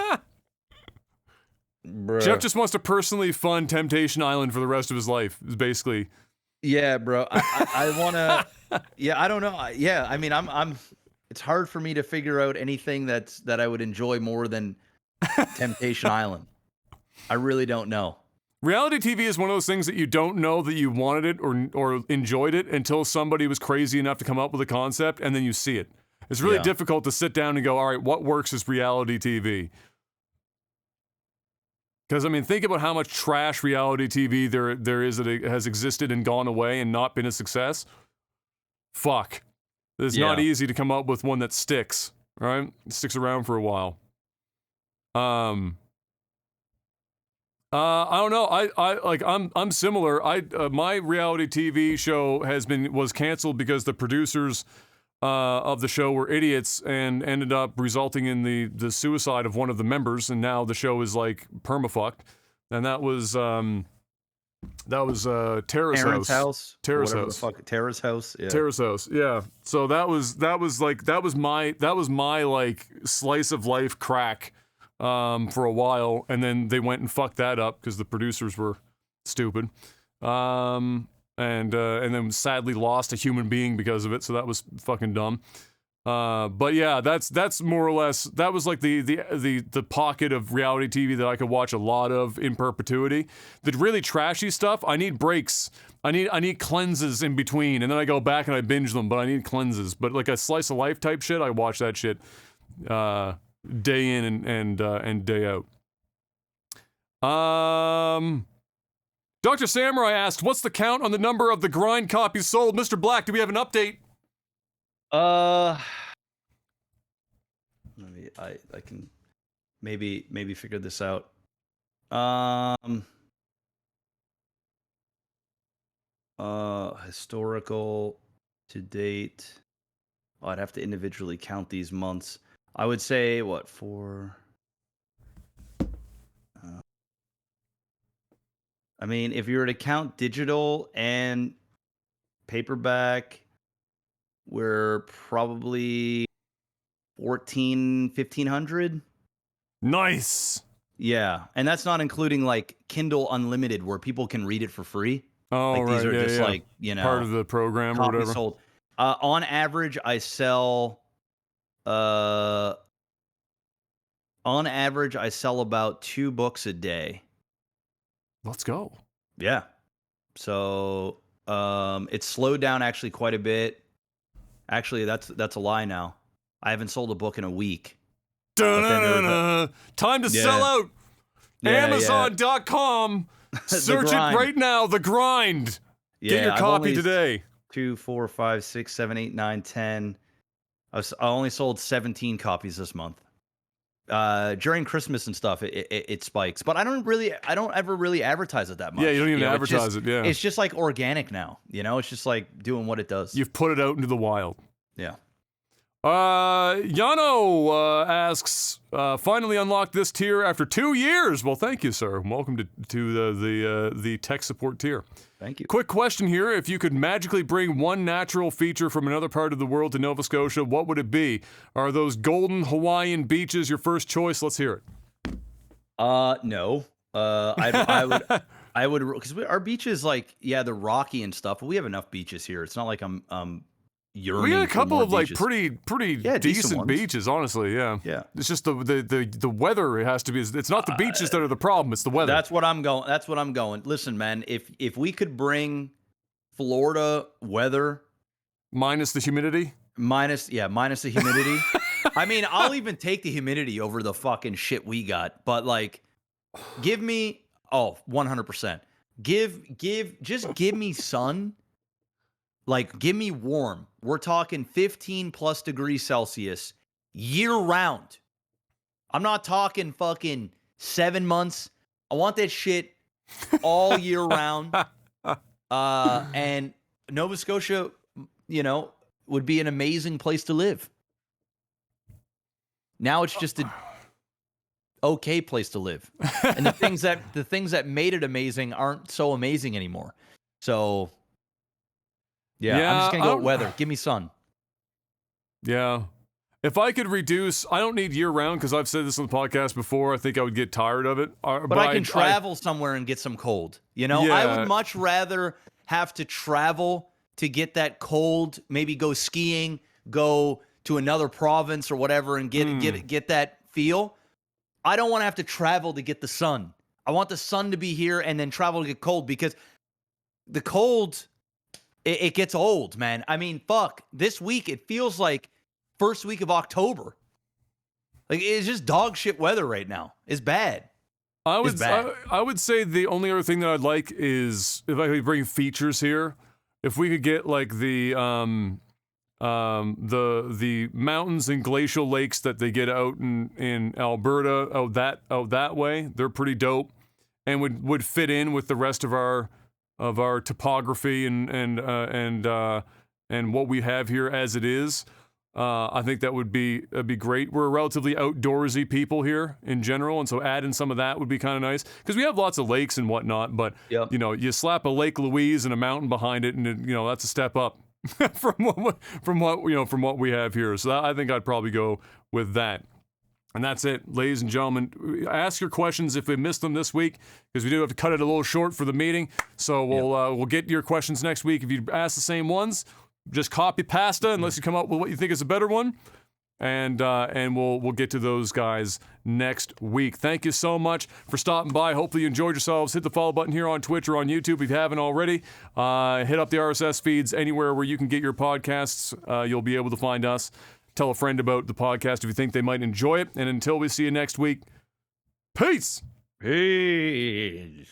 B: Bruh.
A: Jeff just wants to personally fund Temptation Island for the rest of his life, is basically.
B: Yeah, bro. I want to. Yeah, I don't know. Yeah, I mean, I'm. It's hard for me to figure out anything that I would enjoy more than Temptation Island. I really don't know.
A: Reality TV is one of those things that you don't know that you wanted it or enjoyed it until somebody was crazy enough to come up with a concept, and then you see it. It's really difficult to sit down and go, all right, what works as reality TV? Because, I mean, think about how much trash reality TV there is that has existed and gone away and not been a success. Fuck. It's not easy to come up with one that sticks, right? It sticks around for a while. I don't know. I'm similar. My reality TV show was canceled because the producers of the show were idiots and ended up resulting in the suicide of one of the members, and now the show is like permafucked. And that was Terrace House. Terrace House.
B: Terrace House. Yeah.
A: Terrace House. Yeah. So that was my like slice of life crack for a while, and then they went and fucked that up because the producers were stupid. And then sadly lost a human being because of it, so that was fucking dumb. But yeah, that's more or less, that was like the pocket of reality TV that I could watch a lot of in perpetuity. The really trashy stuff, I need breaks. I need cleanses in between, and then I go back and I binge them, but I need cleanses. But like a slice of life type shit, I watch that shit day in and day out. Dr. Samurai asked, what's the count on the number of the grind copies sold? Mr. Black, do we have an update?
B: I can maybe figure this out. Historical to date. Oh, I'd have to individually count these months. I would say what, for I mean, if you were to count digital and paperback, we're probably 1,500.
A: Nice.
B: Yeah, and that's not including like Kindle Unlimited, where people can read it for free.
A: Oh,
B: like,
A: right.
B: These are just
A: yeah.
B: like, you know,
A: part of the program or whatever.
B: Sold. On average, I sell. On average, I sell about 2 books a day.
A: Let's go.
B: Yeah. So it's slowed down actually quite a bit. Actually, that's a lie now. I haven't sold a book in a week.
A: Time to sell out. Amazon.com. Search it right now. The Grind. Get your copy today.
B: 2, 4, 5, 6, 7, 8, 9, 10. I only sold 17 copies this month. During Christmas and stuff, it spikes, but I don't ever really advertise it that much.
A: Yeah, you don't even advertise it. Yeah,
B: it's just like organic now. You know, it's just like doing what it does.
A: You've put it out into the wild.
B: Yeah.
A: Yano asks, finally unlocked this tier after 2 years. Well, thank you, sir. Welcome to the tech support tier.
B: Thank you.
A: Quick question here. If you could magically bring one natural feature from another part of the world to Nova Scotia, what would it be? Are those golden Hawaiian beaches your first choice? Let's hear it.
B: No. I would I would, because our beaches, like, yeah, they're rocky and stuff, but we have enough beaches here. It's not like I'm yearning.
A: We got a
B: for
A: couple
B: more
A: of like
B: beaches.
A: pretty
B: Yeah, decent
A: decent
B: ones.
A: beaches, honestly. Yeah.
B: Yeah.
A: It's just the weather. It has to be. It's not the beaches that are the problem. It's the weather.
B: That's what I'm going. That's what I'm going. Listen, man, if we could bring Florida weather
A: Minus the humidity.
B: minus the humidity. I mean, I'll even take the humidity over the fucking shit we got. But like, give me 100%. Just give me sun. Like, give me warm. We're talking 15 plus degrees Celsius year round. I'm not talking fucking 7 months. I want that shit all year round. And Nova Scotia, would be an amazing place to live. Now it's just a okay place to live. And the things that made it amazing aren't so amazing anymore. So yeah, I'm just gonna go with weather. Give me sun.
A: Yeah. If I could reduce, I don't need year round because I've said this on the podcast before. I think I would get tired of it.
B: But I can travel somewhere and get some cold.
A: Yeah.
B: I would much rather have to travel to get that cold, maybe go skiing, go to another province or whatever and get that feel. I don't want to have to travel to get the sun. I want the sun to be here and then travel to get cold, because the cold, it gets old, man. I mean, fuck, this week it feels like first week of October. Like, it's just dog shit weather right now. It's bad.
A: I would say the only other thing that I'd like is if I could bring features here. If we could get like the mountains and glacial lakes that they get out in Alberta, out that way, they're pretty dope, and would fit in with the rest of our topography and what we have here as it is. I think that'd be great. We're a relatively outdoorsy people here in general, and so adding some of that would be kind of nice, because we have lots of lakes and whatnot. But
B: Yep.
A: You slap a Lake Louise and a mountain behind it, and that's a step up from what we have here. So I think I'd probably go with that. And that's it, ladies and gentlemen. Ask your questions if we missed them this week, because we do have to cut it a little short for the meeting. So we'll get your questions next week. If you ask the same ones, just copy pasta unless you come up with what you think is a better one, and we'll get to those guys next week. Thank you so much for stopping by. Hopefully you enjoyed yourselves. Hit the follow button here on Twitch or on YouTube if you haven't already. Hit up the RSS feeds anywhere where you can get your podcasts. You'll be able to find us. Tell a friend about the podcast if you think they might enjoy it. And until we see you next week, peace.
B: Peace.